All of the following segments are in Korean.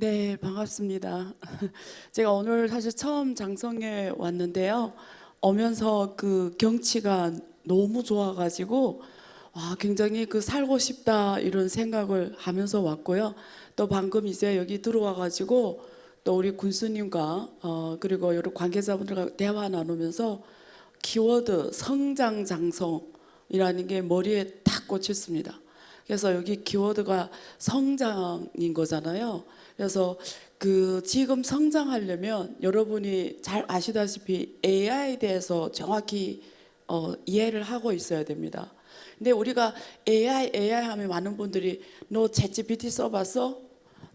네, 반갑습니다. 제가 오늘 사실 처음 장성에 왔는데요. 오면서 그 경치가 너무 좋아가지고 굉장히 그 살고 싶다 이런 생각을 하면서 왔고요. 또 방금 이제 여기 들어와가지고 또 우리 군수님과 그리고 여러 관계자분들과 대화 나누면서 키워드 성장 장성이라는 게 머리에 딱 꽂혔습니다. 그래서 여기 키워드가 성장인 거잖아요. 그래서 그 지금 성장하려면 여러분이 잘 아시다시피 AI에 대해서 정확히 이해를 하고 있어야 됩니다. 근데 우리가 AI 하면 많은 분들이 너 챗GPT 써봤어?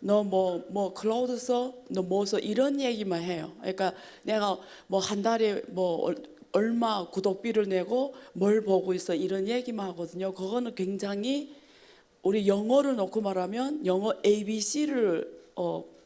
너 뭐 클라우드 써? 너 뭐 써? 이런 얘기만 해요. 그러니까 내가 뭐 한 달에 뭐 얼마 구독비를 내고 뭘 보고 있어 이런 얘기만 하거든요. 그거는 굉장히 우리 영어를 놓고 말하면 영어 ABC를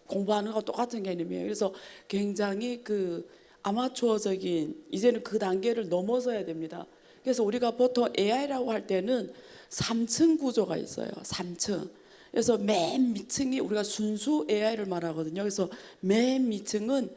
공부하는 거 똑같은 개념이에요. 그래서 굉장히 그 아마추어적인 이제는 그 단계를 넘어서야 됩니다. 그래서 우리가 보통 AI라고 할 때는 3층 구조가 있어요. 3층. 그래서 맨 밑층이 우리가 순수 AI를 말하거든요. 그래서 맨 밑층은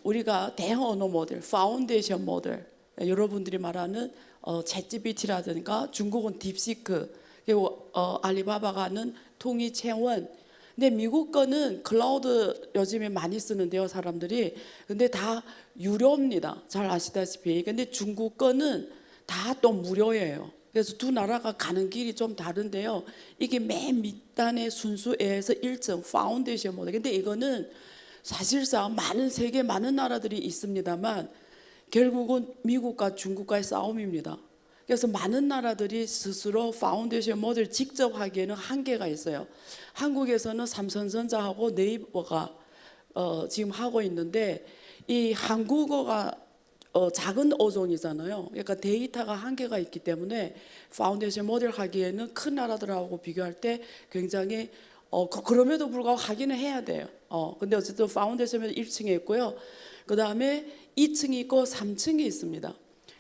우리가 대형 언어 모델, 파운데이션 모델, 여러분들이 말하는 챗GPT라든가 중국은 딥시크, 그리고 알리바바가 하는 통이채원. 근데 미국 거는 클라우드 요즘에 많이 쓰는데요, 사람들이. 근데 다 유료입니다. 잘 아시다시피. 근데 중국 거는 다 또 무료예요. 그래서 두 나라가 가는 길이 좀 다른데요. 이게 맨 밑단의 순수에서 1층 파운데이션 모델. 근데 이거는 사실상 세계 많은 나라들이 있습니다만 결국은 미국과 중국과의 싸움입니다. 그래서 많은 나라들이 스스로 파운데이션 모델 직접 하기에는 한계가 있어요. 한국에서는 삼성전자하고 네이버가 지금 하고 있는데 이 한국어가 작은 어종이잖아요. 그러니까 데이터가 한계가 있기 때문에 파운데이션 모델 하기에는 큰 나라들하고 비교할 때 굉장히 그럼에도 불구하고 하기는 해야 돼요. 근데 어쨌든 파운데이션 모델 1층에 있고요. 그 다음에 2층이 있고 3층이 있습니다.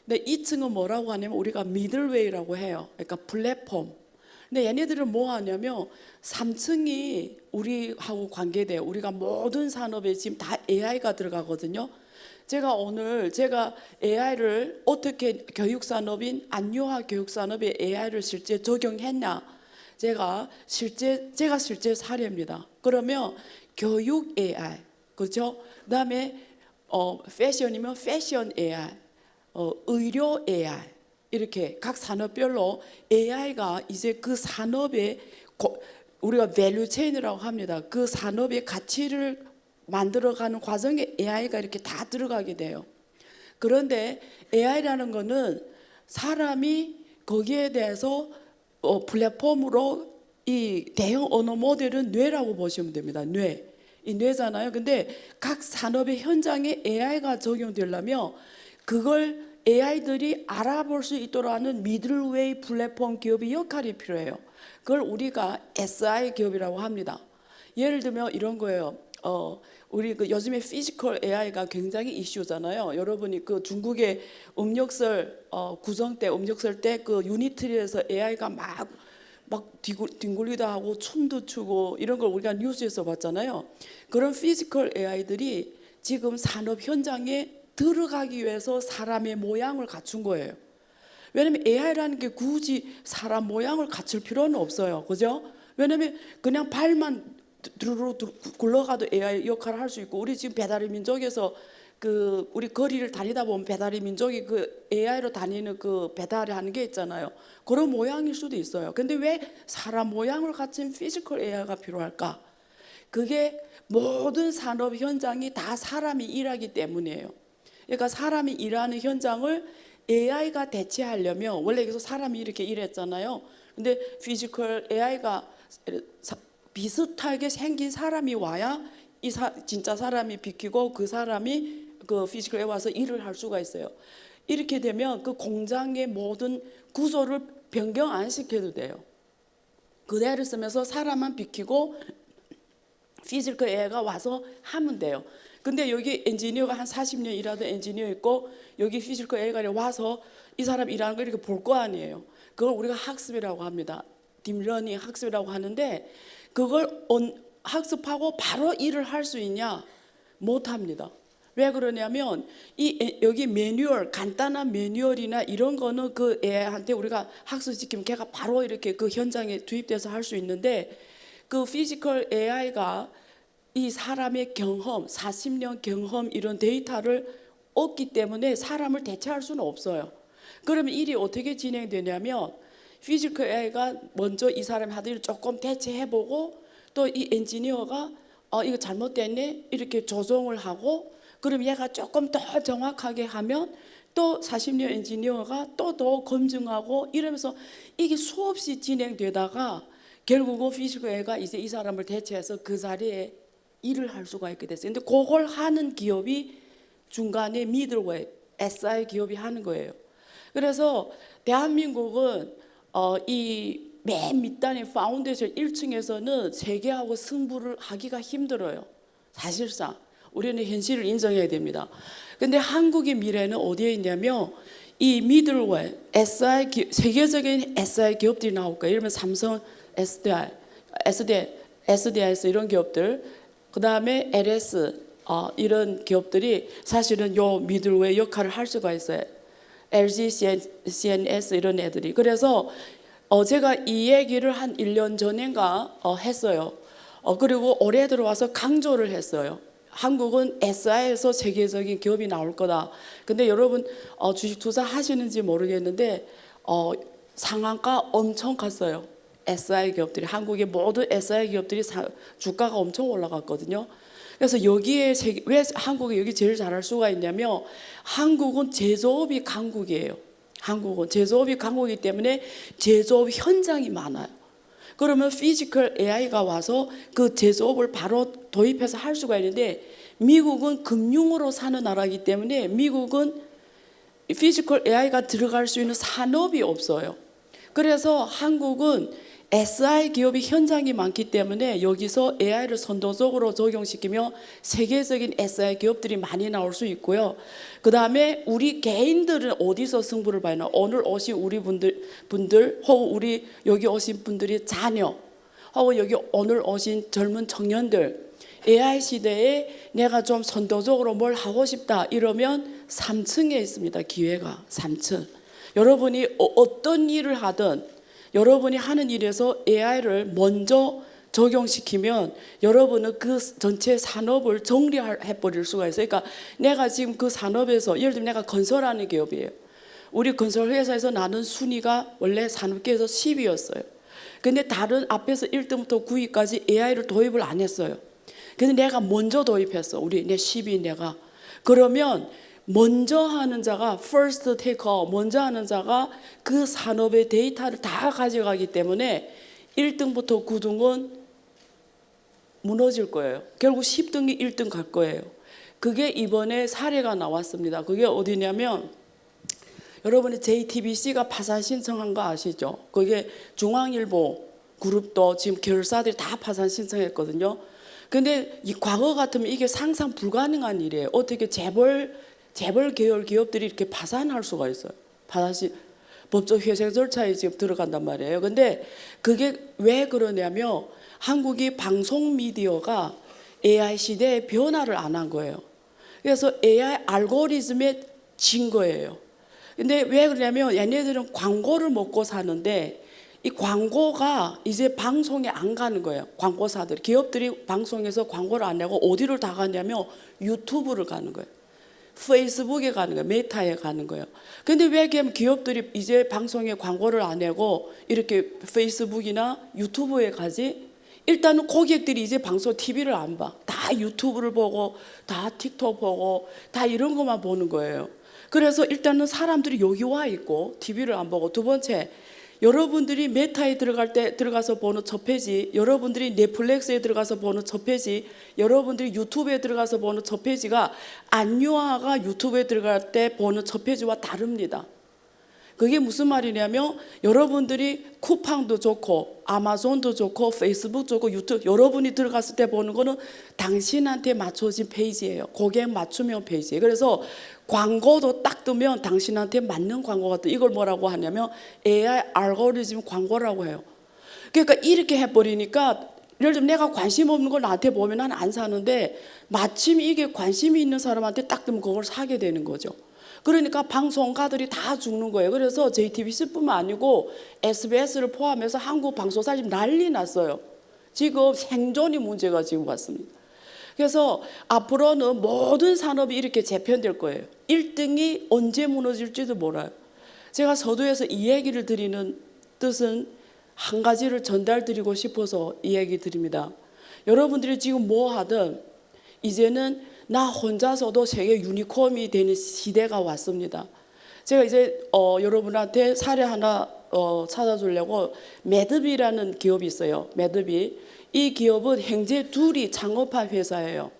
근데 2층은 뭐라고 하냐면 우리가 미들웨이라고 해요. 그러니까 플랫폼. 근데 얘네들은 뭐 하냐면 3층이 우리하고 관계돼요. 우리가 모든 산업에 지금 다 AI가 들어가거든요. 제가 AI를 어떻게 교육산업인 안유화 교육산업에 AI를 실제 적용했냐. 제가 실제 사례입니다. 그러면 교육 AI, 그렇죠? 그다음에 패션이면 패션 AI, 의료 AI 이렇게 각 산업별로 AI가 이제 그 산업의 우리가 밸류체인이라고 합니다. 그 산업의 가치를 만들어가는 과정에 AI가 이렇게 다 들어가게 돼요. 그런데 AI라는 거는 사람이 거기에 대해서 플랫폼으로 이 대형 언어 모델은 뇌라고 보시면 됩니다. 이 뇌잖아요. 근데 각 산업의 현장에 AI가 적용되려면 그걸 AI들이 알아볼 수 있도록 하는 미들웨이 플랫폼 기업의 역할이 필요해요. 그걸 우리가 SI 기업이라고 합니다. 예를 들면 이런 거예요. 우리 그 요즘에 피지컬 AI가 굉장히 이슈잖아요. 여러분이 그 중국의 음력설 구정 때 음력설 때 그 유니트리에서 AI가 막 뒹굴리도 하고 춤도 추고 이런 걸 우리가 뉴스에서 봤잖아요. 그런 피지컬 AI들이 지금 산업 현장에 들어가기 위해서 사람의 모양을 갖춘 거예요. 왜냐면 AI라는 게 굳이 사람 모양을 갖출 필요는 없어요. 그죠? 왜냐면 그냥 발만 두루루 굴러가도 AI 역할을 할 수 있고, 우리 지금 배달의 민족에서 그 우리 거리를 다니다 보면 배달의 민족이 그 AI로 다니는 그 배달을 하는 게 있잖아요. 그런 모양일 수도 있어요. 근데 왜 사람 모양을 갖춘 피지컬 AI가 필요할까? 그게 모든 산업 현장이 다 사람이 일하기 때문이에요. 그러니까 사람이 일하는 현장을 AI가 대체하려면, 원래 여기서 사람이 이렇게 일했잖아요. 근데 피지컬 AI가 비슷하게 생긴 사람이 와야 진짜 사람이 비키고 그 사람이 그 피지컬에 와서 일을 할 수가 있어요. 이렇게 되면 그 공장의 모든 구조를 변경 안 시켜도 돼요. 그대로 쓰면서 사람만 비키고 피지컬 AI가 와서 하면 돼요. 근데 여기 엔지니어가 한 40년 일하던 엔지니어 있고 여기 피지컬 AI가 와서 이 사람 일하는 걸 이렇게 볼 거 아니에요. 그걸 우리가 학습이라고 합니다. 딥러닝 학습이라고 하는데 그걸 학습하고 바로 일을 할 수 있냐? 못합니다. 왜 그러냐면 여기 매뉴얼, 간단한 매뉴얼이나 이런 거는 그 애한테 우리가 학습시키면 걔가 바로 이렇게 그 현장에 투입돼서 할 수 있는데, 그 피지컬 AI가 이 사람의 경험, 40년 경험 이런 데이터를 얻기 때문에 사람을 대체할 수는 없어요. 그러면 일이 어떻게 진행되냐면 피지컬 AI가 먼저 이 사람이 하던 일을 조금 대체해보고, 또 이 엔지니어가 이거 잘못됐네 이렇게 조정을 하고, 그럼 얘가 조금 더 정확하게 하면 또 40년 엔지니어가 또 더 검증하고, 이러면서 이게 수없이 진행되다가 결국은 피지컬 AI가 이제 이 사람을 대체해서 그 자리에 일을 할 수가 있게 됐어요. 근데 그걸 하는 기업이 중간에 미들웨이, SI 기업이 하는 거예요. 그래서 대한민국은 이 맨 밑단의 파운데이션 1층에서는 세계하고 승부를 하기가 힘들어요. 사실상 우리는 현실을 인정해야 됩니다. 근데 한국의 미래는 어디에 있냐면 이 미들웨이, SI 세계적인 SI 기업들이 나올 거예요. 예를 들면 삼성, SDIS 이런 기업들, 그 다음에 LS 이런 기업들이 사실은 요 미들웨이 역할을 할 수가 있어요. LG, CNS 이런 애들이. 그래서 제가 이 얘기를 한 1년 전인가 했어요. 그리고 올해 들어와서 강조를 했어요. 한국은 SI에서 세계적인 기업이 나올 거다. 근데 여러분 주식 투자 하시는지 모르겠는데 상한가 엄청 갔어요. SI 기업들이, 한국의 모든 SI 기업들이 주가가 엄청 올라갔거든요. 그래서 여기에 왜 한국이 여기 제일 잘할 수가 있냐면 한국은 제조업이 강국이에요. 한국은 제조업이 강국이기 때문에 제조업 현장이 많아요. 그러면 피지컬 AI가 와서 그 제조업을 바로 도입해서 할 수가 있는데, 미국은 금융으로 사는 나라이기 때문에 미국은 피지컬 AI가 들어갈 수 있는 산업이 없어요. 그래서 한국은 SI 기업이 현장이 많기 때문에 여기서 AI를 선도적으로 적용시키며 세계적인 SI 기업들이 많이 나올 수 있고요. 그 다음에 우리 개인들은 어디서 승부를 봐야, 오늘 오신 우리 분들 혹은 우리 여기 오신 분들이 자녀, 혹은 여기 오늘 오신 젊은 청년들, AI 시대에 내가 좀 선도적으로 뭘 하고 싶다 이러면 3층에 있습니다. 기회가 3층. 여러분이 어떤 일을 하든 여러분이 하는 일에서 AI를 먼저 적용시키면 여러분은 그 전체 산업을 정리해 버릴 수가 있어요. 그러니까 내가 지금 그 산업에서, 예를 들면 내가 건설하는 기업이에요. 우리 건설회사에서 나는 순위가 원래 산업계에서 10위였어요. 근데 다른 앞에서 1등부터 9위까지 AI를 도입을 안 했어요. 근데 내가 먼저 도입했어. 내 10위 내가. 그러면 먼저 하는 자가 first taker, 먼저 하는 자가 그 산업의 데이터를 다 가져가기 때문에 1등부터 9등은 무너질 거예요. 결국 10등이 1등 갈 거예요. 그게 이번에 사례가 나왔습니다. 그게 어디냐면 여러분이 JTBC가 파산 신청한 거 아시죠? 그게 중앙일보 그룹도 지금 결사들이 다 파산 신청했거든요. 근데 이 과거 같으면 이게 상상 불가능한 일이에요. 어떻게 재벌 계열 기업들이 이렇게 파산할 수가 있어요. 법적 회생 절차에 지금 들어간단 말이에요. 근데 그게 왜 그러냐면 한국이 방송 미디어가 AI 시대에 변화를 안 한 거예요. 그래서 AI 알고리즘에 진 거예요. 근데 왜 그러냐면 얘네들은 광고를 먹고 사는데 이 광고가 이제 방송에 안 가는 거예요. 광고사들, 기업들이 방송에서 광고를 안 내고 어디를 다 가냐면 유튜브를 가는 거예요. 페이스북에 가는 거예요. 메타에 가는 거예요. 근데 왜 기업들이 이제 방송에 광고를 안 내고 이렇게 페이스북이나 유튜브에 가지? 일단은 고객들이 이제 방송 TV를 안 봐. 다 유튜브를 보고 다 틱톡 보고 다 이런 것만 보는 거예요. 그래서 일단은 사람들이 여기 와 있고 TV를 안 보고, 두 번째, 여러분들이 메타에 들어가서 보는 첫 페이지, 여러분들이 넷플릭스에 들어가서 보는 첫 페이지, 여러분들이 유튜브에 들어가서 보는 첫 페이지가 안유아가 유튜브에 들어갈 때 보는 첫 페이지와 다릅니다. 그게 무슨 말이냐면 여러분들이 쿠팡도 좋고 아마존도 좋고 페이스북 좋고 유튜브, 여러분이 들어갔을 때 보는 거는 당신한테 맞춰진 페이지예요. 고객 맞춤형 페이지예요. 그래서 광고도 딱 뜨면 당신한테 맞는 광고가 떠. 이걸 뭐라고 하냐면 AI 알고리즘 광고라고 해요. 그러니까 이렇게 해버리니까 예를 들면 내가 관심 없는 걸 나한테 보면 난 안 사는데 마침 이게 관심이 있는 사람한테 딱 되면 그걸 사게 되는 거죠. 그러니까 방송가들이 다 죽는 거예요. 그래서 JTBC뿐만 아니고 SBS를 포함해서 한국 방송사 지금 난리 났어요. 지금 생존이 문제가 지금 왔습니다. 그래서 앞으로는 모든 산업이 이렇게 재편될 거예요. 1등이 언제 무너질지도 몰라요. 제가 서두에서 이 얘기를 드리는 뜻은 한 가지를 전달드리고 싶어서 이 얘기 드립니다. 여러분들이 지금 뭐 하든 이제는 나 혼자서도 세계 유니콘이 되는 시대가 왔습니다. 제가 이제 여러분한테 사례 하나 찾아주려고 매듭이라는 기업이 있어요. 매듭이. 이 기업은 형제 둘이 창업한 회사예요.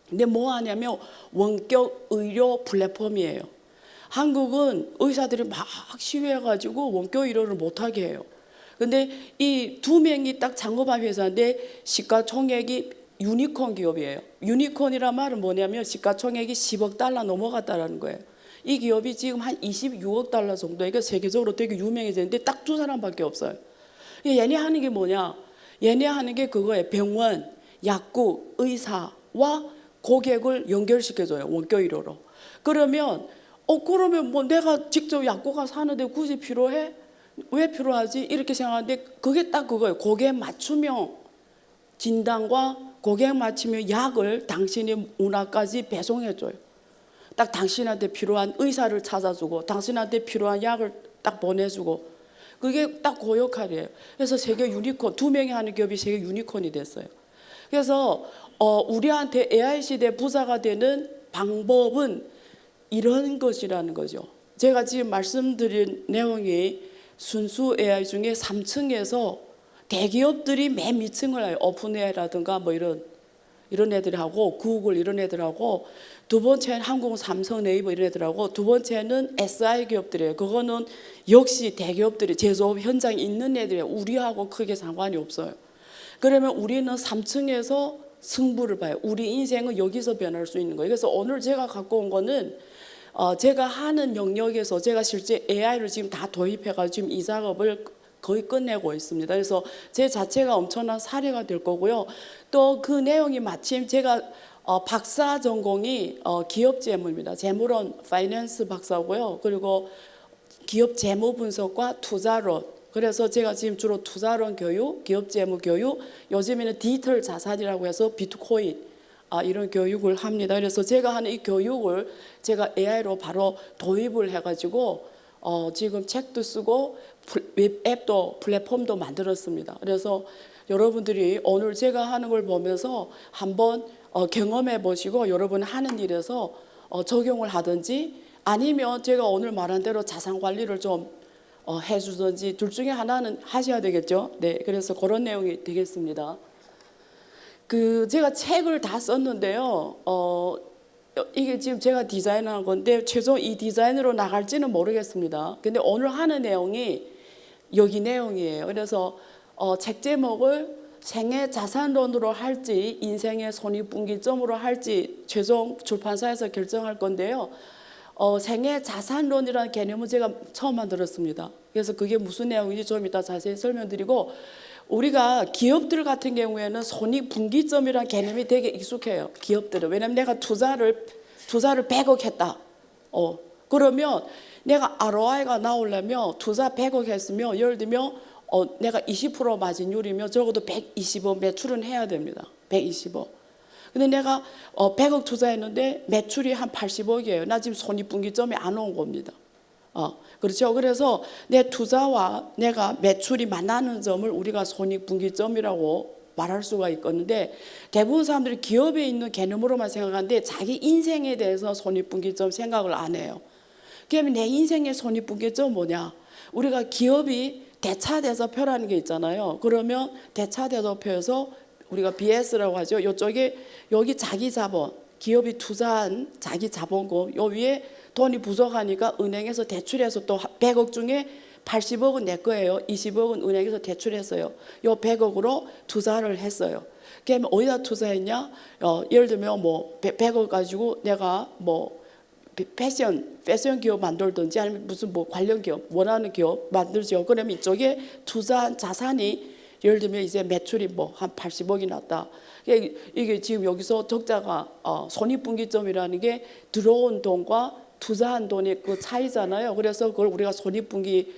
근데 뭐 하냐면 원격 의료 플랫폼이에요. 한국은 의사들이 막 시위해가지고 원격 의료를 못하게 해요. 근데 이 두 명이 딱 창업한 회사인데 시가총액이 유니콘 기업이에요. 유니콘이란 말은 뭐냐면 시가총액이 10억 달러 넘어갔다는 거예요. 이 기업이 지금 한 26억 달러 정도니까 세계적으로 되게 유명해졌는데 딱 두 사람밖에 없어요. 얘네 하는 게 뭐냐? 얘네 하는 게 그거예요. 병원, 약국, 의사와 고객을 연결시켜줘요. 원격 의료로. 그러면 뭐 내가 직접 약국가 사는데 굳이 필요해? 왜 필요하지? 이렇게 생각하는데 그게 딱 그거예요. 고객 맞춤형 진단과 고객 맞춤형 약을 당신의 문화까지 배송해줘요. 딱 당신한테 필요한 의사를 찾아주고 당신한테 필요한 약을 딱 보내주고 그게 딱 그 역할이에요. 그래서 세계 유니콘, 두 명이 하는 기업이 세계 유니콘이 됐어요. 그래서 우리한테 AI 시대 부자가 되는 방법은 이런 것이라는 거죠. 제가 지금 말씀드린 내용이 순수 AI 중에 3층에서 대기업들이 맨 밑층을 해요. 오픈AI라든가 뭐 이런 애들하고 구글 이런 애들하고 두 번째는 한국 삼성 네이버 이런 애들하고 두 번째는 SI 기업들이에요. 그거는 역시 대기업들이 제조업 현장에 있는 애들이에요. 우리하고 크게 상관이 없어요. 그러면 우리는 3층에서 승부를 봐요. 우리 인생은 여기서 변할 수 있는 거예요. 그래서 오늘 제가 갖고 온 거는 제가 하는 영역에서 제가 실제 AI를 지금 다 도입해가지고 지금 이 작업을 거의 끝내고 있습니다. 그래서 제 자체가 엄청난 사례가 될 거고요. 또 그 내용이 마침 제가 박사 전공이 기업 재무입니다. 재무론, 파이낸스 박사고요. 그리고 기업 재무 분석과 투자론. 그래서 제가 지금 주로 투자론 교육, 기업 재무 교육, 요즘에는 디지털 자산이라고 해서 비트코인 이런 교육을 합니다. 그래서 제가 하는 이 교육을 제가 AI로 바로 도입을 해가지고 지금 책도 쓰고 웹 앱도 플랫폼도 만들었습니다. 그래서 여러분들이 오늘 제가 하는 걸 보면서 한번 경험해 보시고 여러분 하는 일에서 적용을 하든지 아니면 제가 오늘 말한 대로 자산 관리를 좀 해주든지 둘 중에 하나는 하셔야 되겠죠. 네, 그래서 그런 내용이 되겠습니다. 제가 책을 다 썼는데요. 이게 지금 제가 디자인한 건데 최종 이 디자인으로 나갈지는 모르겠습니다. 근데 오늘 하는 내용이 여기 내용이에요. 그래서 책 제목을 생애 자산론으로 할지 인생의 손익분기점으로 할지 최종 출판사에서 결정할 건데요. 생애 자산론이라는 개념은 제가 처음 만들었습니다. 그래서 그게 무슨 내용인지 좀 이따 자세히 설명드리고 우리가 기업들 같은 경우에는 손익분기점이라는 개념이 되게 익숙해요. 기업들은. 왜냐하면 내가 투자를 100억 했다. 그러면 내가 ROI가 나오려면 투자 100억 했으면 예를 들면 내가 20% 마진율이면 적어도 120억 매출은 해야 됩니다. 120억. 근데 내가 100억 투자했는데 매출이 한 80억이에요. 나 지금 손익분기점이 안 온 겁니다. 그렇죠. 그래서 내 투자와 내가 매출이 만나는 점을 우리가 손익분기점이라고 말할 수가 있겠는데 대부분 사람들이 기업에 있는 개념으로만 생각하는데 자기 인생에 대해서 손익분기점 생각을 안 해요. 그러면 내 인생의 손익분기점은 뭐냐? 우리가 기업이 대차대조표라는 게 있잖아요. 그러면 대차대조표에서 우리가 BS라고 하죠. 이쪽에 여기 자기 자본, 기업이 투자한 자기 자본금, 요 위에 돈이 부족하니까 은행에서 대출해서 또 100억 중에 80억은 내 거예요. 20억은 은행에서 대출했어요. 요 100억으로 투자를 했어요. 그러면 어디다 투자했냐? 예를 들면 뭐 100억 가지고 내가 뭐 패션 기업 만들든지 아니면 무슨 뭐 관련 기업 원하는 기업 만들죠. 그러면 이쪽에 투자한 자산이 예를 들면 이제 매출이 뭐 한 80억이 났다. 이게 지금 여기서 적자가 손익분기점이라는 게 들어온 돈과 투자한 돈의 그 차이잖아요. 그래서 그걸 우리가 손익분기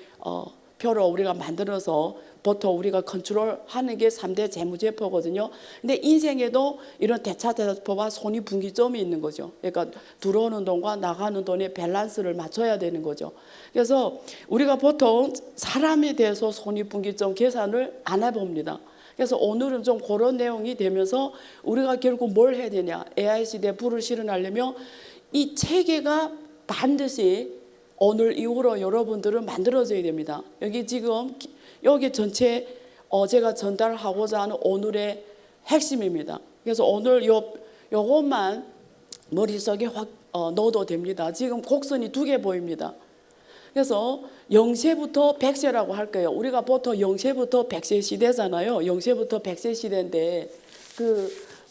표로 우리가 만들어서 보통 우리가 컨트롤하는 게 3대 재무제표거든요. 근데 인생에도 이런 대차대차표와 손익분기점이 있는 거죠. 그러니까 들어오는 돈과 나가는 돈의 밸런스를 맞춰야 되는 거죠. 그래서 우리가 보통 사람에 대해서 손익분기점 계산을 안 해봅니다. 그래서 오늘은 좀 그런 내용이 되면서 우리가 결국 뭘 해야 되냐, AI 시대에 불을 실현하려면 이 체계가 반드시 오늘 이후로 여러분들은 만들어져야 됩니다. 여기 지금 여기 전체 제가 전달하고자 하는 오늘의 핵심입니다. 그래서 오늘 요것만 머릿속에 확 넣어도 됩니다. 지금 곡선이 2개 보입니다. 그래서 0세부터 100세라고 할 거예요. 우리가 보통 0세부터 100세 시대잖아요. 0세부터 100세 시대인데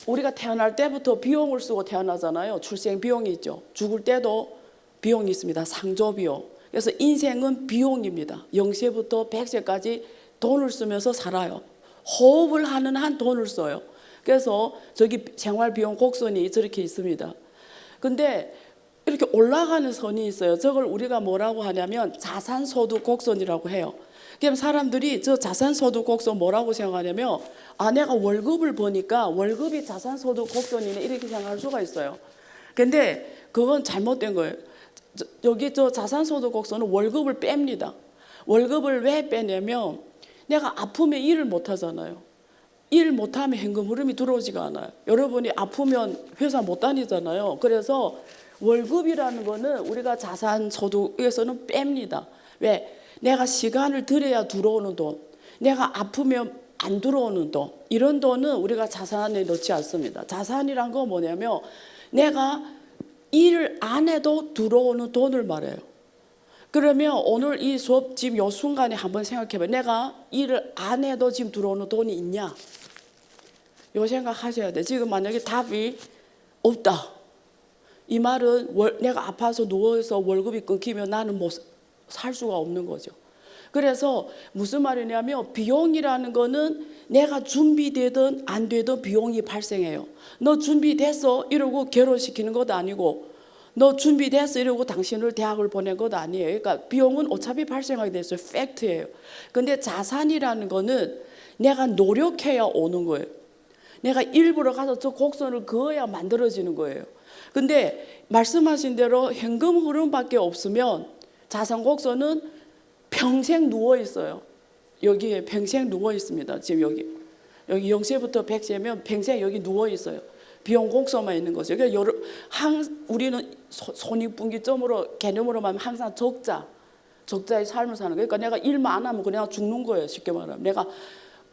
우리가 태어날 때부터 비용을 쓰고 태어나잖아요. 출생 비용이 있죠. 죽을 때도 비용이 있습니다. 상조 비용. 그래서 인생은 비용입니다. 0세부터 100세까지 돈을 쓰면서 살아요. 호흡을 하는 한 돈을 써요. 그래서 저기 생활비용 곡선이 저렇게 있습니다. 근데 이렇게 올라가는 선이 있어요. 저걸 우리가 뭐라고 하냐면 자산소득 곡선이라고 해요. 그럼 사람들이 저 자산소득 곡선 뭐라고 생각하냐면 내가 월급을 버니까 월급이 자산소득 곡선이네 이렇게 생각할 수가 있어요. 근데 그건 잘못된 거예요. 여기 저 자산소득 곡선은 월급을 뺍니다. 월급을 왜 빼냐면 내가 아프면 일을 못 하잖아요. 일 못하면 현금 흐름이 들어오지가 않아요. 여러분이 아프면 회사 못 다니잖아요. 그래서 월급이라는 거는 우리가 자산소득에서는 뺍니다. 왜? 내가 시간을 들여야 들어오는 돈, 내가 아프면 안 들어오는 돈, 이런 돈은 우리가 자산에 넣지 않습니다. 자산이란 건 뭐냐면 내가 일을 안 해도 들어오는 돈을 말해요. 그러면 오늘 이 수업 지금 이 순간에 한번 생각해봐요. 내가 일을 안 해도 지금 들어오는 돈이 있냐? 요 생각하셔야 돼. 지금 만약에 답이 없다. 이 말은 내가 아파서 누워서 월급이 끊기면 나는 뭐 살 수가 없는 거죠. 그래서 무슨 말이냐면 비용이라는 거는 내가 준비되든 안 되든 비용이 발생해요. 너 준비됐어 이러고 결혼시키는 것도 아니고 너 준비됐어 이러고 당신을 대학을 보낸 것도 아니에요. 그러니까 비용은 어차피 발생하게 돼 있어요. 팩트예요. 근데 자산이라는 거는 내가 노력해야 오는 거예요. 내가 일부러 가서 저 곡선을 그어야 만들어지는 거예요. 근데 말씀하신 대로 현금 흐름밖에 없으면 자산 곡선은 평생 누워 있어요. 여기에 평생 누워 있습니다. 지금 여기 0세부터 100세면 평생 여기 누워 있어요. 비용 곡선만 있는 거죠. 그러니까 우리는 손익분기점으로 개념으로만 항상 적자의 삶을 사는 거예요. 그러니까 내가 일만 안 하면 그냥 죽는 거예요. 쉽게 말하면 내가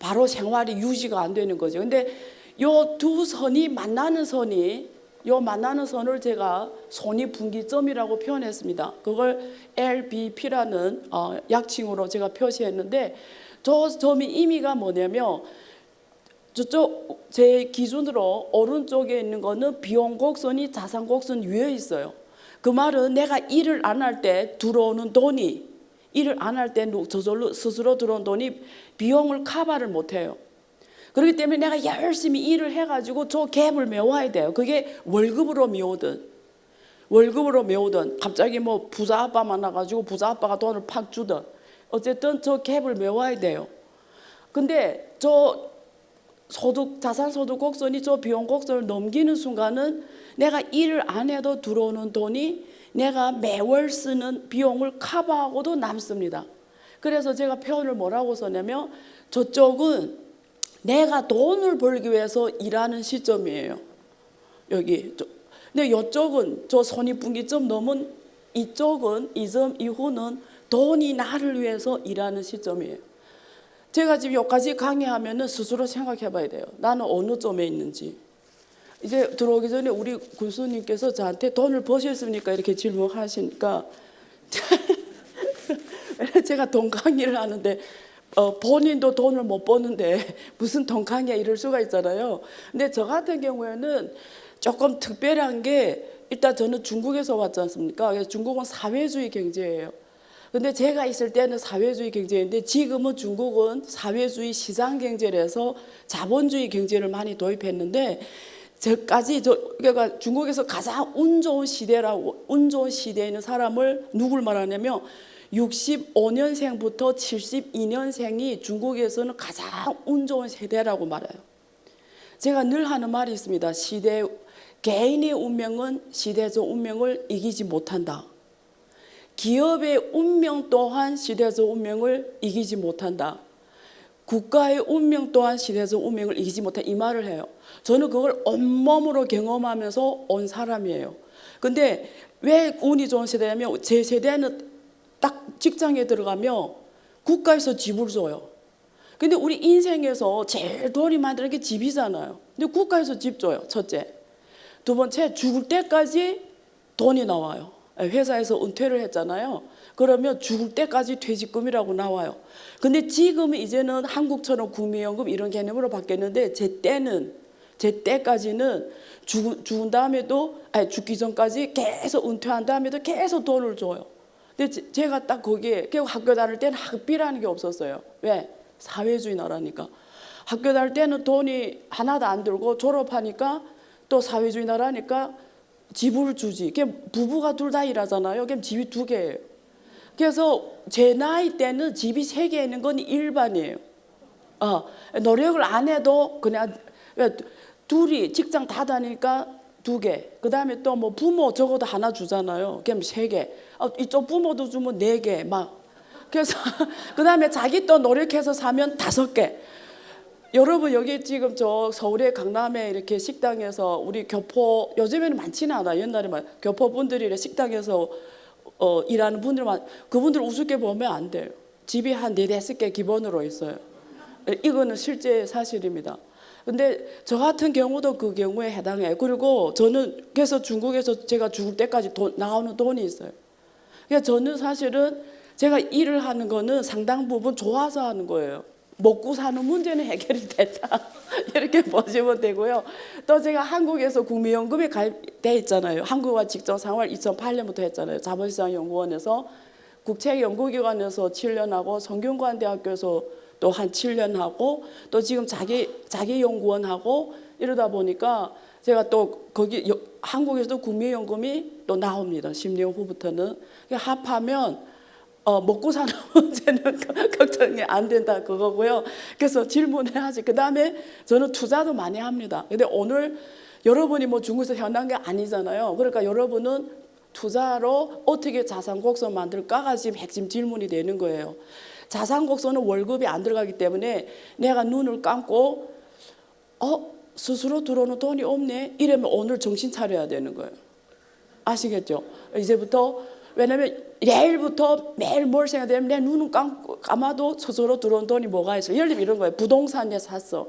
바로 생활이 유지가 안 되는 거죠. 근데 요 두 선이 만나는 선을 제가 손익분기점이라고 표현했습니다. 그걸 LBP라는 약칭으로 제가 표시했는데 저 점이 의미가 뭐냐면 저쪽 제 기준으로 오른쪽에 있는 거는 비용 곡선이 자산 곡선 위에 있어요. 그 말은 내가 일을 안 할 때 들어오는 돈이 일을 안 할 때 저절로 스스로 들어온 돈이 비용을 커버를 못해요. 그렇기 때문에 내가 열심히 일을 해가지고 저 갭을 메워야 돼요. 그게 월급으로 메우든 갑자기 뭐 부자 아빠 만나가지고 부자 아빠가 돈을 팍 주든 어쨌든 저 갭을 메워야 돼요. 근데 저 자산소득 곡선이 저 비용 곡선을 넘기는 순간은 내가 일을 안 해도 들어오는 돈이 내가 매월 쓰는 비용을 커버하고도 남습니다. 그래서 제가 표현을 뭐라고 썼냐면 저쪽은 내가 돈을 벌기 위해서 일하는 시점이에요. 여기. 근데 이쪽은 저 손익분기점 넘은 이쪽은 이 점 이후는 돈이 나를 위해서 일하는 시점이에요. 제가 지금 여기까지 강의하면은 스스로 생각해 봐야 돼요. 나는 어느 점에 있는지. 이제 들어오기 전에 우리 군수님께서 저한테 돈을 버셨습니까? 이렇게 질문하시니까 제가 돈 강의를 하는데 본인도 돈을 못 버는데 무슨 돈 강의야 이럴 수가 있잖아요. 근데 저 같은 경우에는 조금 특별한 게 일단 저는 중국에서 왔지 않습니까? 그래서 중국은 사회주의 경제예요. 근데 제가 있을 때는 사회주의 경제인데 지금은 중국은 사회주의 시장 경제라서 자본주의 경제를 많이 도입했는데 그러니까 중국에서 가장 운 좋은 시대라고, 운 좋은 시대에 있는 사람을 누굴 말하냐면 65년생부터 72년생이 중국에서는 가장 운 좋은 세대라고 말해요. 제가 늘 하는 말이 있습니다. 개인의 운명은 시대적 운명을 이기지 못한다. 기업의 운명 또한 시대적 운명을 이기지 못한다. 국가의 운명 또한 시대적 운명을 이기지 못한다. 이 말을 해요. 저는 그걸 온몸으로 경험하면서 온 사람이에요. 근데 왜 운이 좋은 세대냐면 제 세대는 딱 직장에 들어가면 국가에서 집을 줘요. 근데 우리 인생에서 제일 돈이 많은 게 집이잖아요. 근데 국가에서 집 줘요. 첫째. 두 번째, 죽을 때까지 돈이 나와요. 회사에서 은퇴를 했잖아요. 그러면 죽을 때까지 퇴직금이라고 나와요. 근데 지금은 이제는 한국처럼 국민연금 이런 개념으로 바뀌었는데 제 때까지는 죽은 다음에도 죽기 전까지 계속 은퇴한 다음에도 계속 돈을 줘요. 근데 제가 딱 거기에 학교 다닐 때는 학비라는 게 없었어요. 왜? 사회주의 나라니까. 학교 다닐 때는 돈이 하나도 안 들고 졸업하니까 또 사회주의 나라니까 집을 주지. 부부가 둘 다 일하잖아요. 그럼 집이 2개예요. 그래서 제 나이 때는 집이 3개 있는 건 일반이에요. 노력을 안 해도 그냥 둘이 직장 다 다니니까 2개. 그 다음에 또 뭐 부모 적어도 하나 주잖아요. 그럼 3개. 이쪽 부모도 주면 4개 막. 그래서 그 다음에 자기 또 노력해서 사면 5개. 여러분 여기 지금 저 서울의 강남에 이렇게 식당에서 우리 교포 요즘에는 많지는 않아. 옛날에만 교포 분들이 식당에서 일하는 분들만 그분들 우습게 보면 안 돼요. 집이 한 4-5개 기본으로 있어요. 이거는 실제 사실입니다. 근데 저 같은 경우도 그 경우에 해당해요. 그리고 저는 그래서 중국에서 제가 죽을 때까지 나오는 돈이 있어요. 그러니까 저는 사실은 제가 일을 하는 거는 상당 부분 좋아서 하는 거예요. 먹고 사는 문제는 해결이 됐다. 이렇게 보시면 되고요. 또 제가 한국에서 국민연금에 가입돼 있잖아요. 한국과 직장생활 2008년부터 했잖아요. 자본시장연구원에서 국책연구기관에서 7년 하고 성균관대학교에서 또 한 7년 하고 또 지금 자기연구원 하고 이러다 보니까 제가 또 거기 한국에서도 국민연금이 또 나옵니다. 10년 후부터는. 합하면 먹고 사는 문제는 걱정이 안 된다 그거고요. 그래서 질문을 하지. 그 다음에 저는 투자도 많이 합니다. 근데 오늘 여러분이 뭐 중국에서 현한 게 아니잖아요. 그러니까 여러분은 투자로 어떻게 자산 곡선 만들까가 지금 핵심 질문이 되는 거예요. 자산 곡선은 월급이 안 들어가기 때문에 내가 눈을 감고 스스로 들어오는 돈이 없네 이러면 오늘 정신 차려야 되는 거예요. 아시겠죠? 이제부터 왜냐면 내일부터 매일 뭘 생각하면 내 눈은 감아도 스스로 들어온 돈이 뭐가 있어. 예를 들면 이런 거예요. 부동산에 샀어.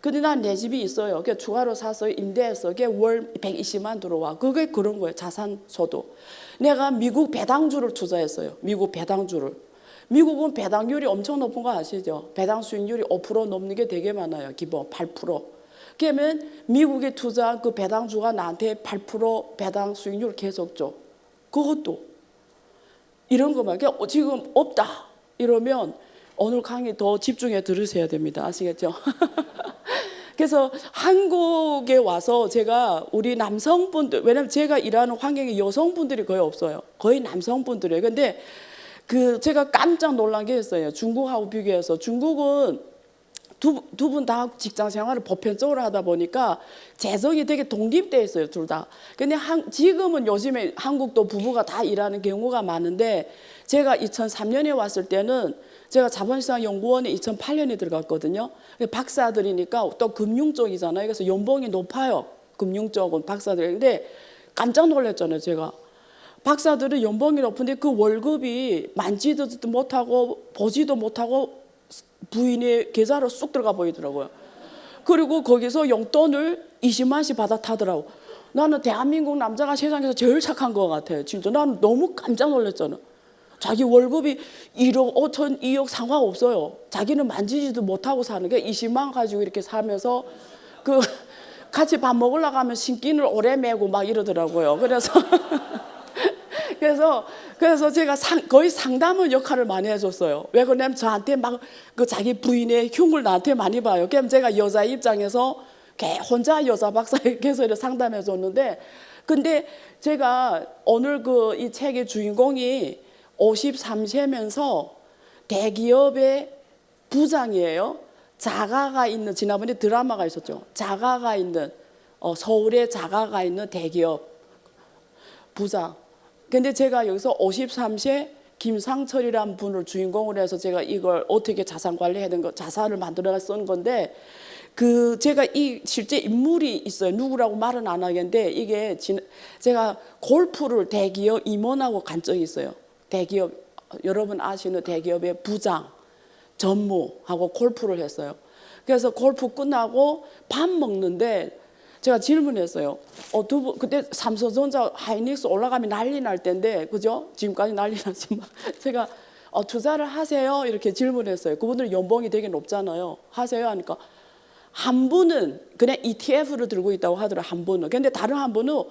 근데 난 내 집이 있어요. 그게 추가로 사서 임대해서 그게 월 120만 들어와. 그게 그런 거예요. 자산 소득. 내가 미국 배당주를 투자했어요. 미국 배당주를. 미국은 배당률이 엄청 높은 거 아시죠? 배당 수익률이 5% 넘는 게 되게 많아요. 기본 8%. 그러면 미국에 투자한 그 배당주가 나한테 8% 배당 수익률을 계속 줘. 그것도 이런 거만 지금 없다 이러면 오늘 강의 더 집중해 들으셔야 됩니다. 아시겠죠? 그래서 한국에 와서 제가 우리 남성분들 왜냐면 제가 일하는 환경에 여성분들이 거의 없어요. 거의 남성분들이에요. 근데 제가 깜짝 놀란 게 있어요. 중국하고 비교해서 중국은 두 분 다 직장 생활을 보편적으로 하다 보니까 재정이 되게 독립돼 있어요, 둘 다. 근데 지금은 요즘에 한국도 부부가 다 일하는 경우가 많은데 제가 2003년에 왔을 때는 제가 자본시장연구원에 2008년에 들어갔거든요. 박사들이니까 또 금융 쪽이잖아요. 그래서 연봉이 높아요. 금융 쪽은 박사들인데 깜짝 놀랐잖아요, 제가. 박사들은 연봉이 높은데 그 월급이 만지도 못하고 보지도 못하고 부인의 계좌로 쑥 들어가 보이더라고요. 그리고 거기서 용돈을 20만씩 받아 타더라고. 나는 대한민국 남자가 세상에서 제일 착한 것 같아요. 진짜 나는 너무 깜짝 놀랐잖아. 자기 월급이 1억 5천 2억 상관없어요. 자기는 만지지도 못하고 사는 게 20만 가지고 이렇게 살면서 같이 밥 먹으려고 하면 신기를 오래 매고 막 이러더라고요. 그래서 그래서 제가 거의 상담을 역할을 많이 해줬어요. 왜 그러냐면 저한테 막 그 자기 부인의 흉을 나한테 많이 봐요. 그럼 제가 여자 입장에서 혼자 여자 박사에 계속 상담해 줬는데, 근데 제가 오늘 그 이 책의 주인공이 53세면서 대기업의 부장이에요. 자가가 있는, 지난번에 드라마가 있었죠. 자가가 있는, 서울에 자가가 있는 대기업 부장. 근데 제가 여기서 53세 김상철이라는 분을 주인공으로 해서 제가 이걸 어떻게 자산 관리해야 되는 거, 자산을 만들어 쓴 건데, 그 제가 이 실제 인물이 있어요. 누구라고 말은 안 하겠는데, 이게 제가 골프를 대기업 임원하고 간 적이 있어요. 대기업, 여러분 아시는 대기업의 부장, 전무하고 골프를 했어요. 그래서 골프 끝나고 밥 먹는데 제가 질문했어요. 그때 삼성전자 하이닉스 올라가면 난리 날 때인데, 그죠? 지금까지 난리 났지만 제가 투자를 하세요? 이렇게 질문했어요. 그분들 연봉이 되게 높잖아요. 하세요? 하니까 한 분은 그냥 ETF를 들고 있다고 하더라고요. 한 분은. 근데 다른 한 분은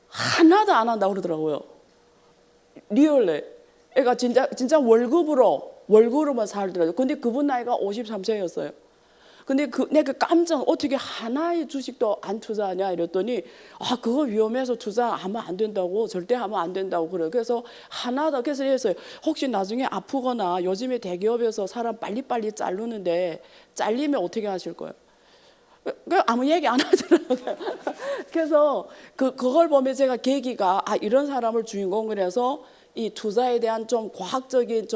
하나도 안 한다고 그러더라고요. 리얼레. 그러니까 진짜 월급으로만 살더라고요. 근데 그분 나이가 53세였어요. 근데 내가 깜짝, 어떻게 하나의 주식도 안 투자하냐 이랬더니, 그거 위험해서 투자하면 안 된다고, 절대 하면 안 된다고 그래요. 그래서 하나도, 그래서 했어요. 혹시 나중에 아프거나, 요즘에 대기업에서 사람 빨리빨리 자르는데 잘리면 어떻게 하실 거예요? 아무 얘기 안 하더라고요. 그래서 그걸 보면 제가 계기가, 이런 사람을 주인공으로 해서 이 투자에 대한 좀 과학적인